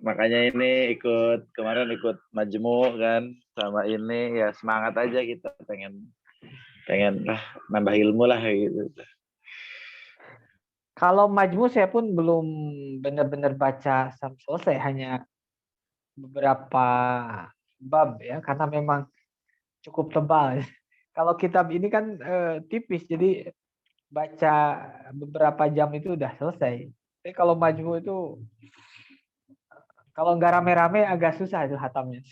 [SPEAKER 2] Makanya ini kemarin ikut majmu kan sama ini ya, semangat aja kita pengen nambah ilmu lah gitu.
[SPEAKER 1] Kalau majmu saya pun belum benar-benar baca sampai selesai, hanya beberapa bab ya, karena memang cukup tebal. Kalau kitab ini kan tipis, jadi baca beberapa jam itu udah selesai. Tapi kalau majmu itu kalau nggak rame-rame agak susah itu hatamnya.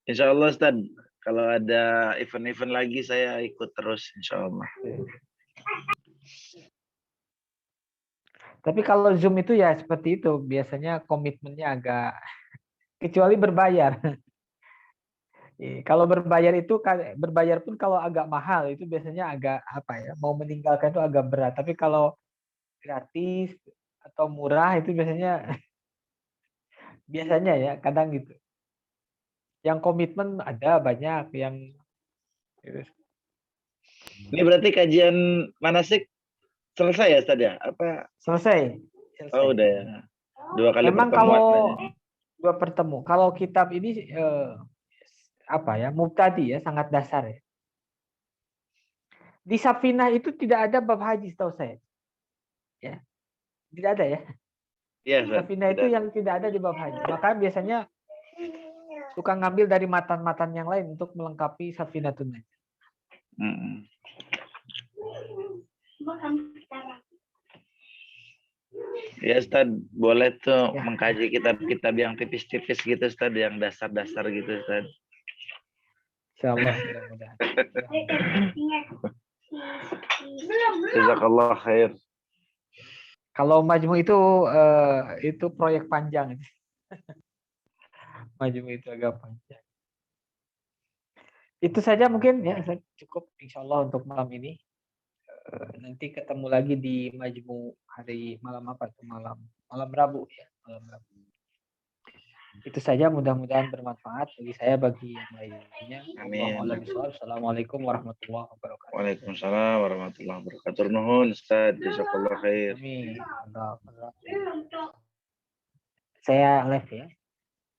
[SPEAKER 2] Insya Allah Ustaz, kalau ada event-event lagi saya ikut terus insya Allah.
[SPEAKER 1] Tapi kalau Zoom itu ya seperti itu, biasanya komitmennya agak, kecuali berbayar. Kalau berbayar pun kalau agak mahal itu biasanya agak apa ya, mau meninggalkan itu agak berat. Tapi kalau gratis atau murah itu biasanya ya kadang gitu. Yang komitmen ada banyak yang gitu.
[SPEAKER 2] Ini berarti kajian manasik selesai ya Ustaz ya? Apa?
[SPEAKER 1] Selesai.
[SPEAKER 2] Oh udah ya. 2 kali
[SPEAKER 1] memang
[SPEAKER 2] pertemuan
[SPEAKER 1] kalau
[SPEAKER 2] aja.
[SPEAKER 1] 2 pertemu. Kalau kitab ini mubtadi ya, sangat dasar ya. Di Safinah itu tidak ada bab haji setahu saya. Ya. Tidak ada ya.
[SPEAKER 2] Iya,
[SPEAKER 1] Safinah itu yang tidak ada di bab haji. Maka biasanya suka ngambil dari matan-matan yang lain untuk melengkapi Safinah tunai.
[SPEAKER 2] Ya Ustaz, boleh tuh mengkaji kitab-kitab yang tipis-tipis gitu Ustaz, yang dasar-dasar gitu Ustaz.
[SPEAKER 1] Insyaallah mudah-mudahan.
[SPEAKER 2] Jazakallah khair.
[SPEAKER 1] Kalau majmu itu proyek panjang. Majmu itu agak panjang. Itu saja mungkin ya, cukup insyaallah untuk malam ini. Nanti ketemu lagi di majmu hari malam apa tuh, malam Rabu ya, malam Rabu. Itu saja, mudah-mudahan bermanfaat bagi saya, bagi yang lainnya.
[SPEAKER 2] Amin.
[SPEAKER 1] Assalamualaikum warahmatullahi wabarakatuh.
[SPEAKER 2] Waalaikumsalam warahmatullahi wabarakatuh. Nuhun Ustaz, jazakallah khair.
[SPEAKER 1] Amin. Saya live ya.